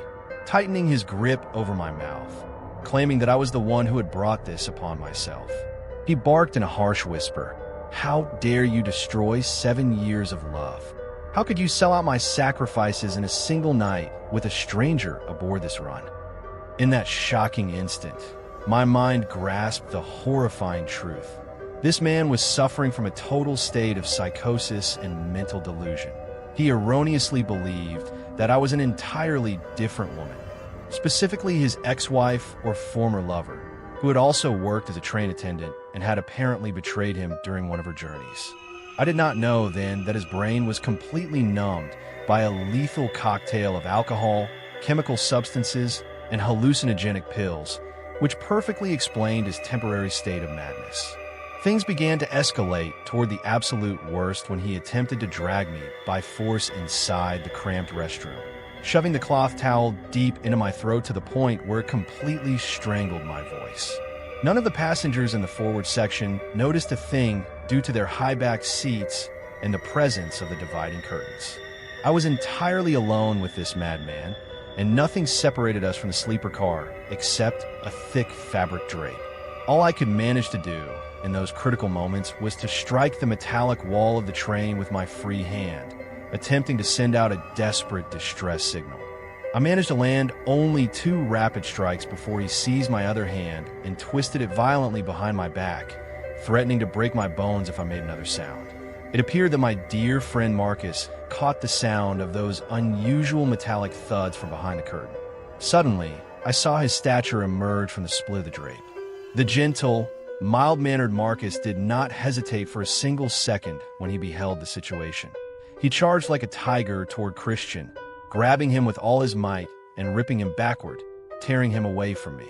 tightening his grip over my mouth, claiming that I was the one who had brought this upon myself. He barked in a harsh whisper, "How dare you destroy 7 years of love? How could you sell out my sacrifices in a single night with a stranger aboard this run?" In that shocking instant, my mind grasped the horrifying truth. This man was suffering from a total state of psychosis and mental delusion. He erroneously believed that I was an entirely different woman, specifically his ex-wife or former lover, who had also worked as a train attendant and had apparently betrayed him during one of her journeys. I did not know then that his brain was completely numbed by a lethal cocktail of alcohol, chemical substances, and hallucinogenic pills, which perfectly explained his temporary state of madness. Things began to escalate toward the absolute worst when he attempted to drag me by force inside the cramped restroom, shoving the cloth towel deep into my throat to the point where it completely strangled my voice. None of the passengers in the forward section noticed a thing due to their high-backed seats and the presence of the dividing curtains. I was entirely alone with this madman, and nothing separated us from the sleeper car except a thick fabric drape. All I could manage to do in those critical moments was to strike the metallic wall of the train with my free hand, attempting to send out a desperate distress signal. I managed to land only 2 rapid strikes before he seized my other hand and twisted it violently behind my back, threatening to break my bones if I made another sound. It appeared that my dear friend Marcus caught the sound of those unusual metallic thuds from behind the curtain. Suddenly, I saw his stature emerge from the split of the drape. The gentle, mild-mannered Marcus did not hesitate for a single second when he beheld the situation. He charged like a tiger toward Christian, grabbing him with all his might and ripping him backward, tearing him away from me.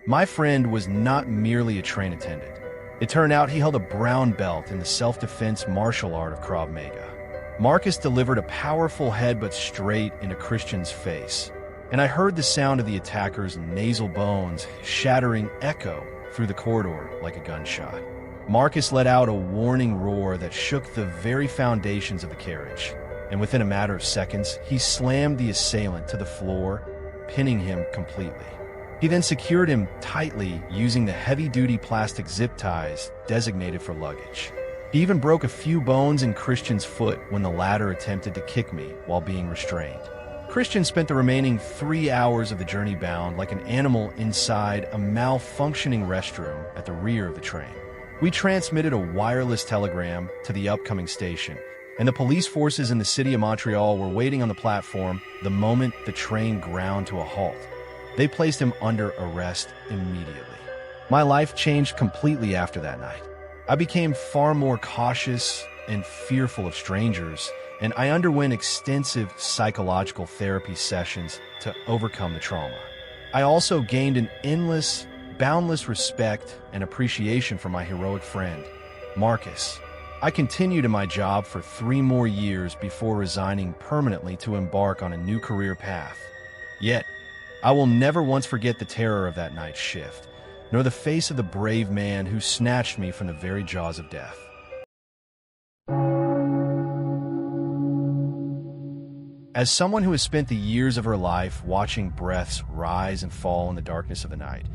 My friend was not merely a train attendant. It turned out he held a brown belt in the self-defense martial art of Krav Maga. Marcus delivered a powerful headbutt straight into Christian's face, and I heard the sound of the attacker's nasal bones shattering echo through the corridor like a gunshot. Marcus let out a warning roar that shook the very foundations of the carriage, and within a matter of seconds, he slammed the assailant to the floor, pinning him completely. He then secured him tightly using the heavy-duty plastic zip ties designated for luggage. He even broke a few bones in Christian's foot when the latter attempted to kick me while being restrained. Christian spent the remaining 3 hours of the journey bound like an animal inside a malfunctioning restroom at the rear of the train. We transmitted a wireless telegram to the upcoming station, and the police forces in the city of Montreal were waiting on the platform the moment the train ground to a halt. They placed him under arrest immediately. My life changed completely after that night. I became far more cautious and fearful of strangers, and I underwent extensive psychological therapy sessions to overcome the trauma. I also gained an endless, boundless respect and appreciation for my heroic friend, Marcus. I continued in my job for 3 more years before resigning permanently to embark on a new career path. Yet, I will never once forget the terror of that night's shift, nor the face of the brave man who snatched me from the very jaws of death. As someone who has spent the years of her life watching breaths rise and fall in the darkness of the night,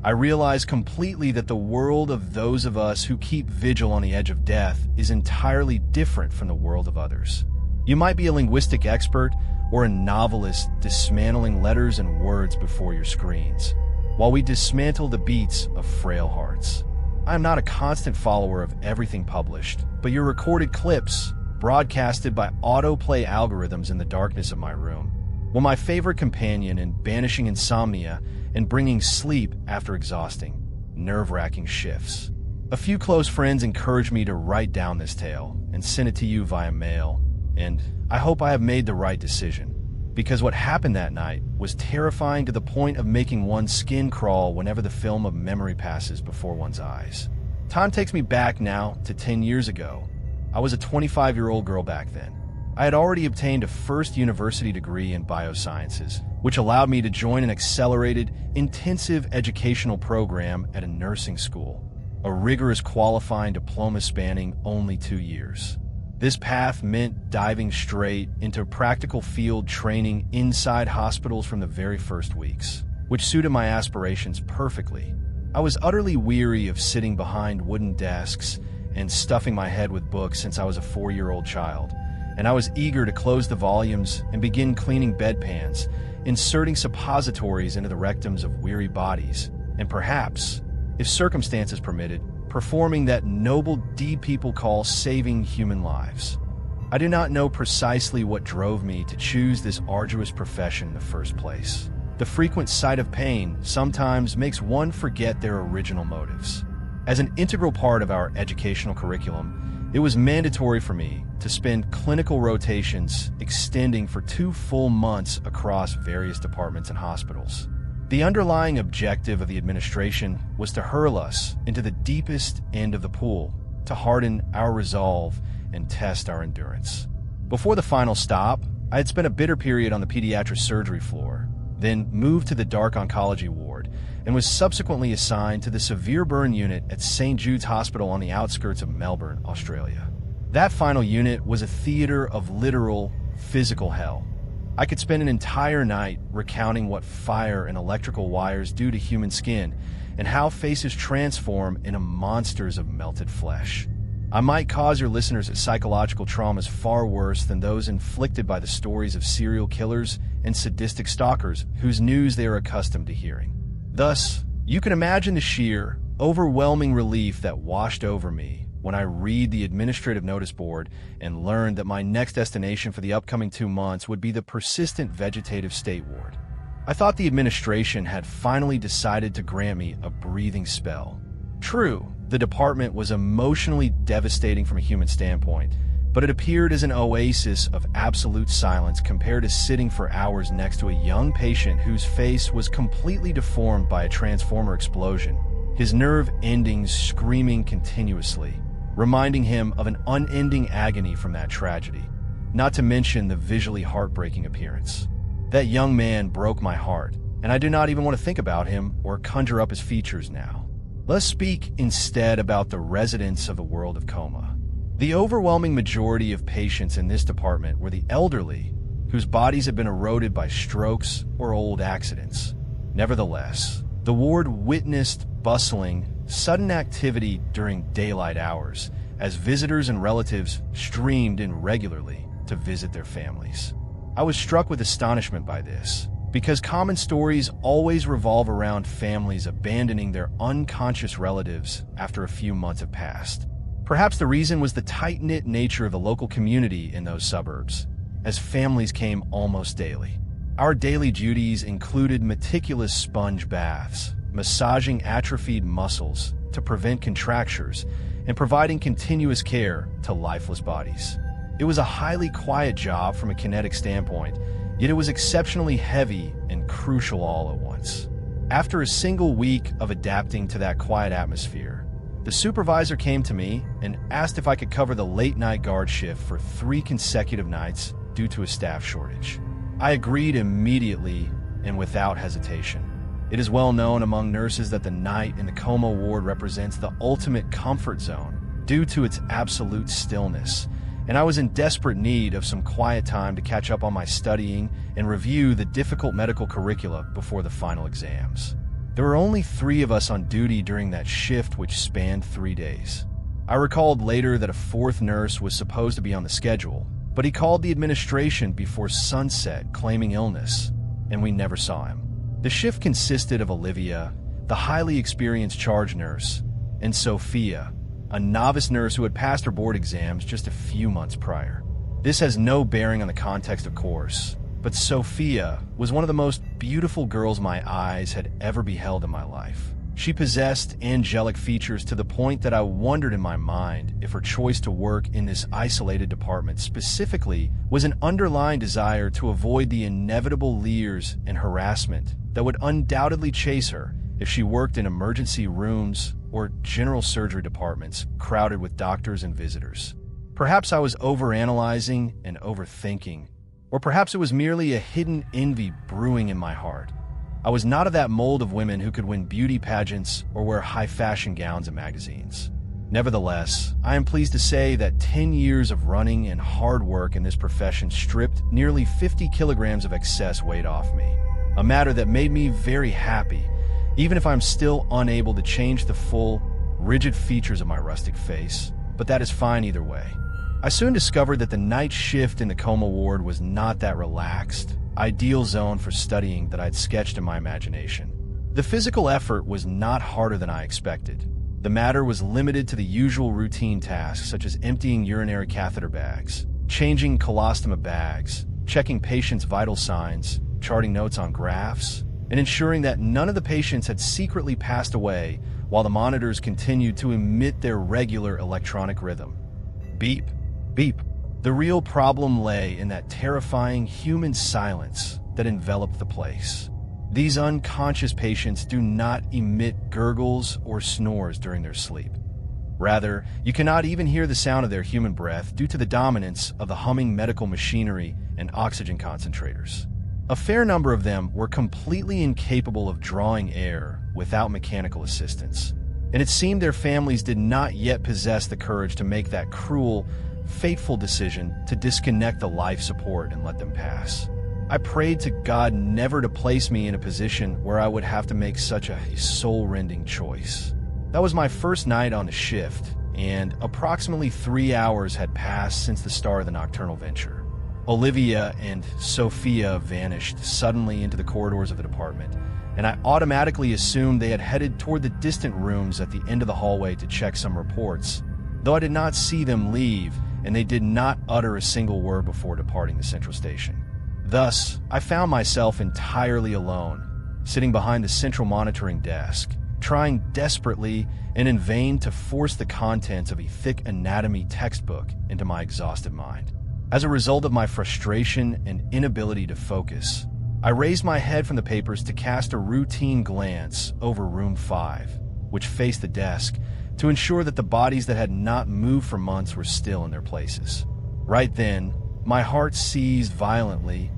I realize completely that the world of those of us who keep vigil on the edge of death is entirely different from the world of others. You might be a linguistic expert or a novelist dismantling letters and words before your screens, while we dismantle the beats of frail hearts. I am not a constant follower of everything published, but your recorded clips, broadcasted by autoplay algorithms in the darkness of my room, were my favorite companion in banishing insomnia and bringing sleep after exhausting, nerve-wracking shifts. A few close friends encouraged me to write down this tale and send it to you via mail, and I hope I have made the right decision, because what happened that night was terrifying to the point of making one's skin crawl whenever the film of memory passes before one's eyes. Time takes me back now to 10 years ago. I was a 25-year-old girl back then. I had already obtained a first university degree in biosciences, which allowed me to join an accelerated, intensive educational program at a nursing school, a rigorous qualifying diploma spanning only 2 years. This path meant diving straight into practical field training inside hospitals from the very first weeks, which suited my aspirations perfectly. I was utterly weary of sitting behind wooden desks and stuffing my head with books since I was a 4-year-old child, and I was eager to close the volumes and begin cleaning bedpans, inserting suppositories into the rectums of weary bodies, and perhaps, if circumstances permitted, performing that noble deed people call saving human lives. I do not know precisely what drove me to choose this arduous profession in the first place. The frequent sight of pain sometimes makes one forget their original motives. As an integral part of our educational curriculum, it was mandatory for me to spend clinical rotations extending for 2 full months across various departments and hospitals. The underlying objective of the administration was to hurl us into the deepest end of the pool, to harden our resolve and test our endurance. Before the final stop, I had spent a bitter period on the pediatric surgery floor, then moved to the dark oncology ward, and was subsequently assigned to the severe burn unit at St. Jude's Hospital on the outskirts of Melbourne, Australia. That final unit was a theater of literal, physical hell. I could spend an entire night recounting what fire and electrical wires do to human skin and how faces transform into monsters of melted flesh. I might cause your listeners psychological traumas far worse than those inflicted by the stories of serial killers and sadistic stalkers whose news they are accustomed to hearing. Thus, you can imagine the sheer, overwhelming relief that washed over me when I read the administrative notice board and learned that my next destination for the upcoming 2 months would be the persistent vegetative state ward. I thought the administration had finally decided to grant me a breathing spell. True, the department was emotionally devastating from a human standpoint, but it appeared as an oasis of absolute silence compared to sitting for hours next to a young patient whose face was completely deformed by a transformer explosion, his nerve endings screaming continuously, reminding him of an unending agony from that tragedy, not to mention the visually heartbreaking appearance. That young man broke my heart, and I do not even want to think about him or conjure up his features now. Let's speak instead about the residents of the world of coma. The overwhelming majority of patients in this department were the elderly, whose bodies had been eroded by strokes or old accidents. Nevertheless, the ward witnessed bustling, sudden activity during daylight hours as visitors and relatives streamed in regularly to visit their families. I was struck with astonishment by this, because common stories always revolve around families abandoning their unconscious relatives after a few months have passed. Perhaps the reason was the tight-knit nature of the local community in those suburbs, as families came almost daily. Our daily duties included meticulous sponge baths, massaging atrophied muscles to prevent contractures, and providing continuous care to lifeless bodies. It was a highly quiet job from a kinetic standpoint, yet it was exceptionally heavy and crucial all at once. After a single week of adapting to that quiet atmosphere, the supervisor came to me and asked if I could cover the late-night guard shift for 3 consecutive nights due to a staff shortage. I agreed immediately and without hesitation. It is well known among nurses that the night in the coma ward represents the ultimate comfort zone due to its absolute stillness, and I was in desperate need of some quiet time to catch up on my studying and review the difficult medical curricula before the final exams. There were only 3 of us on duty during that shift, which spanned 3 days. I recalled later that a 4th nurse was supposed to be on the schedule, but he called the administration before sunset claiming illness, and we never saw him. The shift consisted of Olivia, the highly experienced charge nurse, and Sophia, a novice nurse who had passed her board exams just a few months prior. This has no bearing on the context, of course, but Sophia was one of the most beautiful girls my eyes had ever beheld in my life. She possessed angelic features to the point that I wondered in my mind if her choice to work in this isolated department specifically was an underlying desire to avoid the inevitable leers and harassment that would undoubtedly chase her if she worked in emergency rooms or general surgery departments crowded with doctors and visitors. Perhaps I was overanalyzing and overthinking, or perhaps it was merely a hidden envy brewing in my heart. I was not of that mold of women who could win beauty pageants or wear high-fashion gowns in magazines. Nevertheless, I am pleased to say that 10 years of running and hard work in this profession stripped nearly 50 kilograms of excess weight off me, a matter that made me very happy, even if I'm still unable to change the full, rigid features of my rustic face, but that is fine either way. I soon discovered that the night shift in the coma ward was not that relaxed, ideal zone for studying that I'd sketched in my imagination. The physical effort was not harder than I expected. The matter was limited to the usual routine tasks such as emptying urinary catheter bags, changing colostoma bags, checking patients' vital signs, charting notes on graphs, and ensuring that none of the patients had secretly passed away while the monitors continued to emit their regular electronic rhythm. Beep, beep. The real problem lay in that terrifying human silence that enveloped the place. These unconscious patients do not emit gurgles or snores during their sleep. Rather, you cannot even hear the sound of their human breath due to the dominance of the humming medical machinery and oxygen concentrators. A fair number of them were completely incapable of drawing air without mechanical assistance, and it seemed their families did not yet possess the courage to make that cruel fateful decision to disconnect the life support and let them pass. I prayed to God never to place me in a position where I would have to make such a soul-rending choice. That was my first night on the shift, and approximately 3 hours had passed since the start of the nocturnal venture. Olivia and Sophia vanished suddenly into the corridors of the department, and I automatically assumed they had headed toward the distant rooms at the end of the hallway to check some reports, though I did not see them leave, and they did not utter a single word before departing the central station. Thus, I found myself entirely alone, sitting behind the central monitoring desk, trying desperately and in vain to force the contents of a thick anatomy textbook into my exhausted mind. As a result of my frustration and inability to focus, I raised my head from the papers to cast a routine glance over room 5, which faced the desk, to ensure that the bodies that had not moved for months were still in their places. Right then, my heart seized violently,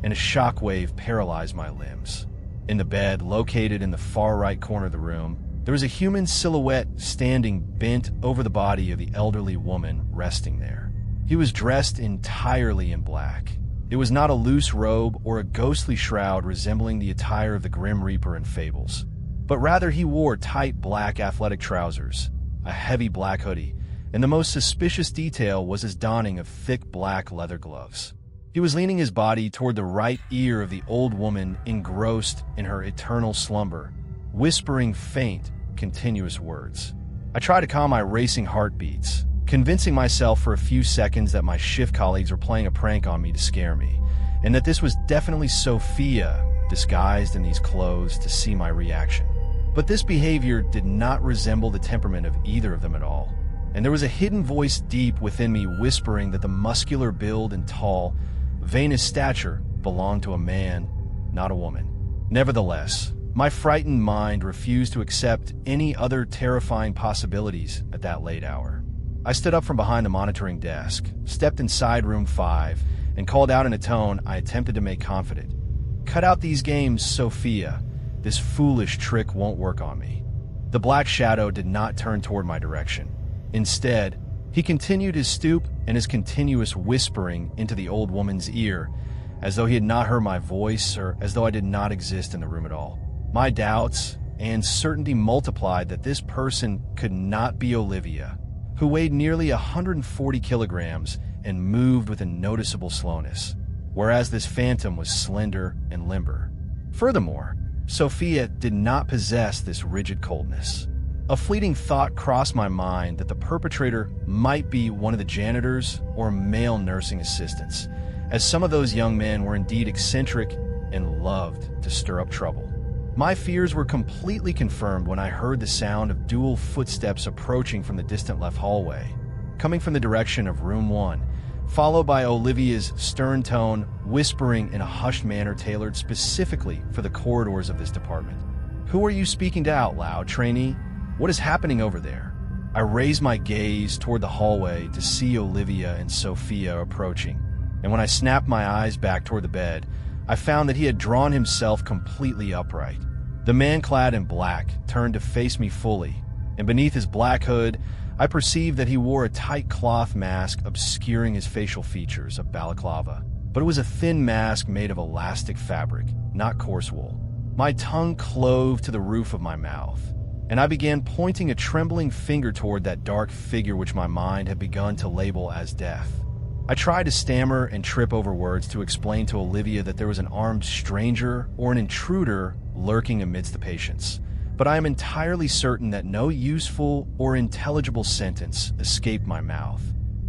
and a shockwave paralyzed my limbs. In the bed, located in the far right corner of the room, there was a human silhouette standing bent over the body of the elderly woman resting there. He was dressed entirely in black. It was not a loose robe or a ghostly shroud resembling the attire of the Grim Reaper in fables, but rather he wore tight black athletic trousers, a heavy black hoodie, and the most suspicious detail was his donning of thick black leather gloves. He was leaning his body toward the right ear of the old woman engrossed in her eternal slumber, whispering faint, continuous words. I tried to calm my racing heartbeats, convincing myself for a few seconds that my shift colleagues were playing a prank on me to scare me, and that this was definitely Sophia disguised in these clothes to see my reaction. But this behavior did not resemble the temperament of either of them at all, and there was a hidden voice deep within me whispering that the muscular build and tall, venous stature belonged to a man, not a woman. Nevertheless, my frightened mind refused to accept any other terrifying possibilities at that late hour. I stood up from behind the monitoring desk, stepped inside room 5, and called out in a tone I attempted to make confident. "Cut out these games, Sophia. This foolish trick won't work on me." The black shadow did not turn toward my direction. Instead, he continued his stoop and his continuous whispering into the old woman's ear, as though he had not heard my voice or as though I did not exist in the room at all. My doubts and certainty multiplied that this person could not be Olivia, who weighed nearly 140 kilograms and moved with a noticeable slowness, whereas this phantom was slender and limber. Furthermore, Sophia did not possess this rigid coldness. A fleeting thought crossed my mind that the perpetrator might be one of the janitors or male nursing assistants, as some of those young men were indeed eccentric and loved to stir up trouble. My fears were completely confirmed when I heard the sound of dual footsteps approaching from the distant left hallway, coming from the direction of room 1, followed by Olivia's stern tone whispering in a hushed manner tailored specifically for the corridors of this department. "Who are you speaking to out loud, trainee? What is happening over there?" I raised my gaze toward the hallway to see Olivia and Sophia approaching, and when I snapped my eyes back toward the bed, I found that he had drawn himself completely upright. The man clad in black turned to face me fully, and beneath his black hood, I perceived that he wore a tight cloth mask obscuring his facial features, a balaclava, but it was a thin mask made of elastic fabric, not coarse wool. My tongue clove to the roof of my mouth, and I began pointing a trembling finger toward that dark figure which my mind had begun to label as death. I tried to stammer and trip over words to explain to Olivia that there was an armed stranger or an intruder lurking amidst the patients, but I am entirely certain that no useful or intelligible sentence escaped my mouth.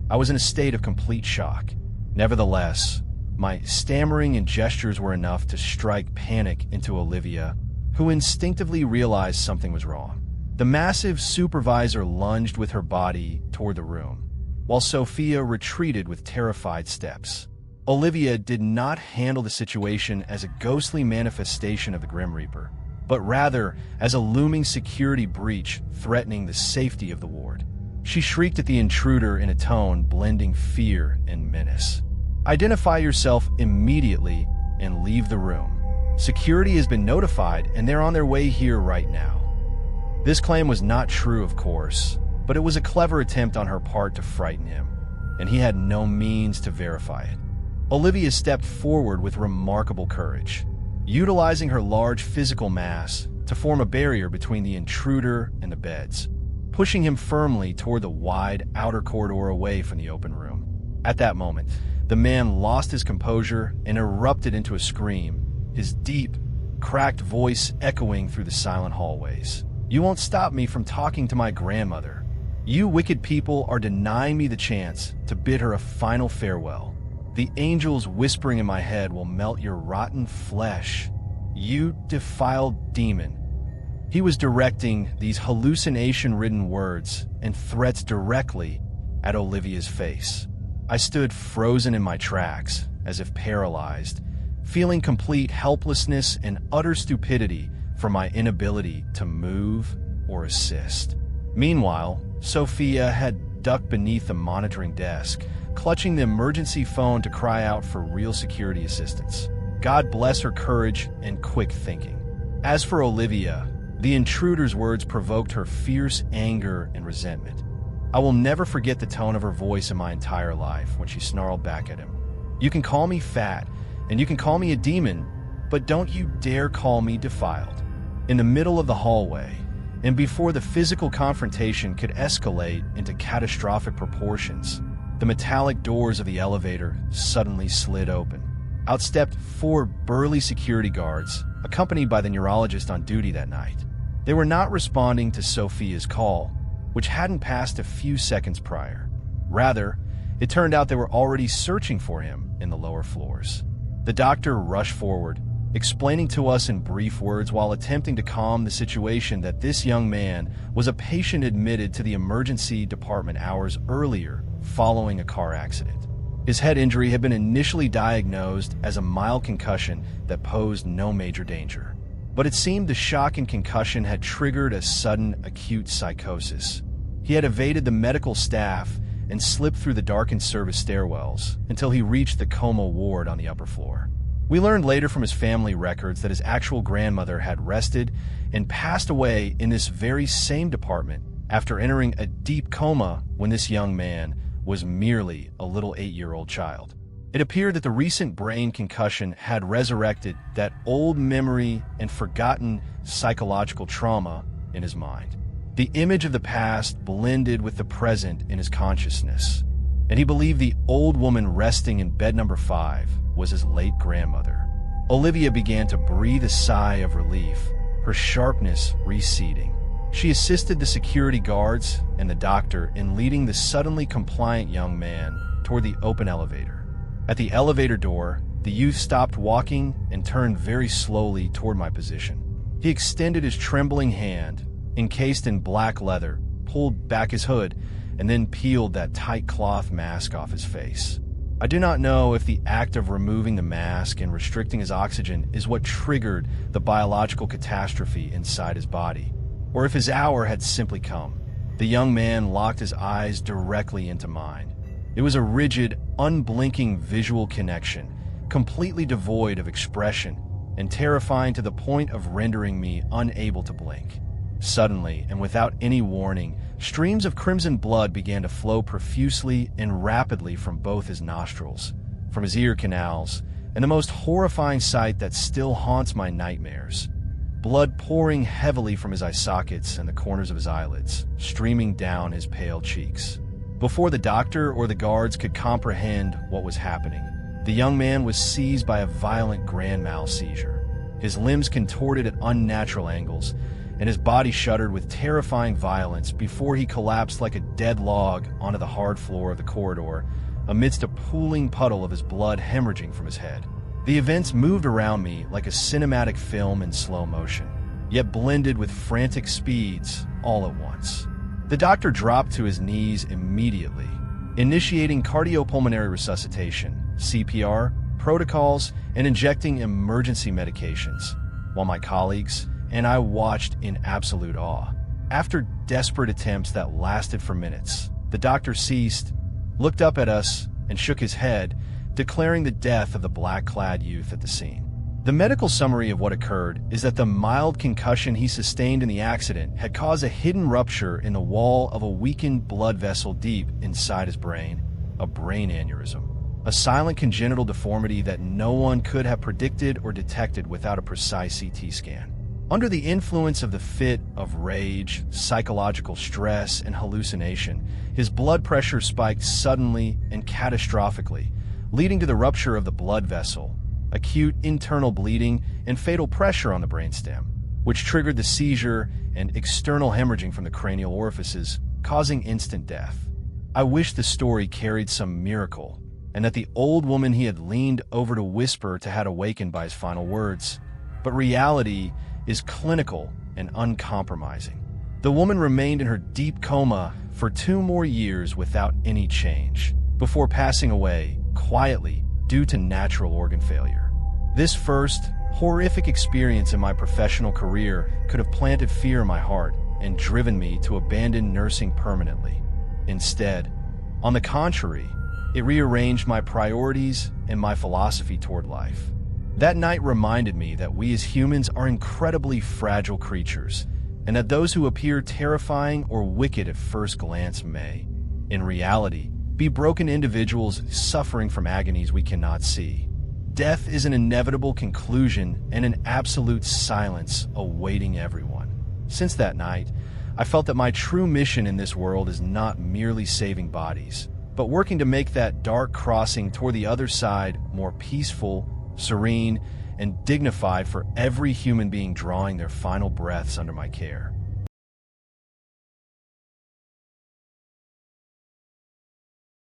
I was in a state of complete shock. Nevertheless, my stammering and gestures were enough to strike panic into Olivia, who instinctively realized something was wrong. The massive supervisor lunged with her body toward the room, while Sophia retreated with terrified steps. Olivia did not handle the situation as a ghostly manifestation of the Grim Reaper, but rather as a looming security breach threatening the safety of the ward. She shrieked at the intruder in a tone blending fear and menace. "Identify yourself immediately and leave the room. Security has been notified and they're on their way here right now." This claim was not true, of course, but it was a clever attempt on her part to frighten him. and he had no means to verify it. Olivia stepped forward with remarkable courage, utilizing her large physical mass to form a barrier between the intruder and the beds, pushing him firmly toward the wide outer corridor away from the open room. At that moment, the man lost his composure and erupted into a scream, his deep, cracked voice echoing through the silent hallways. "You won't stop me from talking to my grandmother. You wicked people are denying me the chance to bid her a final farewell. The angels whispering in my head will melt your rotten flesh. You defiled demon." He was directing these hallucination-ridden words and threats directly at Olivia's face. I stood frozen in my tracks, as if paralyzed, feeling complete helplessness and utter stupidity from my inability to move or assist. Meanwhile, Sophia had ducked beneath the monitoring desk, clutching the emergency phone to cry out for real security assistance. God bless her courage and quick thinking. As for Olivia, the intruder's words provoked her fierce anger and resentment. I will never forget the tone of her voice in my entire life when she snarled back at him. "You can call me fat, and you can call me a demon, but don't you dare call me defiled." In the middle of the hallway, and before the physical confrontation could escalate into catastrophic proportions, the metallic doors of the elevator suddenly slid open. Out stepped 4 burly security guards, accompanied by the neurologist on duty that night. They were not responding to Sophia's call, which hadn't passed a few seconds prior. Rather, it turned out they were already searching for him in the lower floors. The doctor rushed forward, explaining to us in brief words while attempting to calm the situation that this young man was a patient admitted to the emergency department hours earlier following a car accident. His head injury had been initially diagnosed as a mild concussion that posed no major danger. But it seemed the shock and concussion had triggered a sudden acute psychosis. He had evaded the medical staff and slipped through the darkened service stairwells until he reached the coma ward on the upper floor. We learned later from his family records that his actual grandmother had rested and passed away in this very same department after entering a deep coma when this young man was merely a little 8-year-old child. It appeared that the recent brain concussion had resurrected that old memory and forgotten psychological trauma in his mind. The image of the past blended with the present in his consciousness, and he believed the old woman resting in bed number 5 was his late grandmother. Olivia began to breathe a sigh of relief, her sharpness receding. She assisted the security guards and the doctor in leading the suddenly compliant young man toward the open elevator. At the elevator door, the youth stopped walking and turned very slowly toward my position. He extended his trembling hand, encased in black leather, pulled back his hood, and then peeled that tight cloth mask off his face. I do not know if the act of removing the mask and restricting his oxygen is what triggered the biological catastrophe inside his body, or if his hour had simply come. The young man locked his eyes directly into mine. It was a rigid, unblinking visual connection, completely devoid of expression and terrifying to the point of rendering me unable to blink. Suddenly, and without any warning, streams of crimson blood began to flow profusely and rapidly from both his nostrils, from his ear canals, and the most horrifying sight that still haunts my nightmares. Blood pouring heavily from his eye sockets and the corners of his eyelids, streaming down his pale cheeks. Before the doctor or the guards could comprehend what was happening, the young man was seized by a violent grand mal seizure. His limbs contorted at unnatural angles, and his body shuddered with terrifying violence before he collapsed like a dead log onto the hard floor of the corridor, amidst a pooling puddle of his blood hemorrhaging from his head. The events moved around me like a cinematic film in slow motion, yet blended with frantic speeds all at once. The doctor dropped to his knees immediately, initiating cardiopulmonary resuscitation, CPR, protocols, and injecting emergency medications, while my colleagues and I watched in absolute awe. After desperate attempts that lasted for minutes, the doctor ceased, looked up at us, and shook his head, declaring the death of the black-clad youth at the scene. The medical summary of what occurred is that the mild concussion he sustained in the accident had caused a hidden rupture in the wall of a weakened blood vessel deep inside his brain, a brain aneurysm, a silent congenital deformity that no one could have predicted or detected without a precise CT scan. Under the influence of the fit of rage, psychological stress, and hallucination, his blood pressure spiked suddenly and catastrophically, leading to the rupture of the blood vessel, acute internal bleeding, and fatal pressure on the brainstem, which triggered the seizure and external hemorrhaging from the cranial orifices, causing instant death. I wish the story carried some miracle, and that the old woman he had leaned over to whisper to had awakened by his final words. But reality is clinical and uncompromising. The woman remained in her deep coma for 2 more years without any change, before passing away quietly due to natural organ failure. This first, horrific experience in my professional career could have planted fear in my heart and driven me to abandon nursing permanently. Instead, on the contrary, it rearranged my priorities and my philosophy toward life. That night reminded me that we as humans are incredibly fragile creatures, and that those who appear terrifying or wicked at first glance may, in reality, be broken individuals suffering from agonies we cannot see. Death is an inevitable conclusion and an absolute silence awaiting everyone. Since that night, I felt that my true mission in this world is not merely saving bodies, but working to make that dark crossing toward the other side more peaceful, serene, and dignified for every human being drawing their final breaths under my care.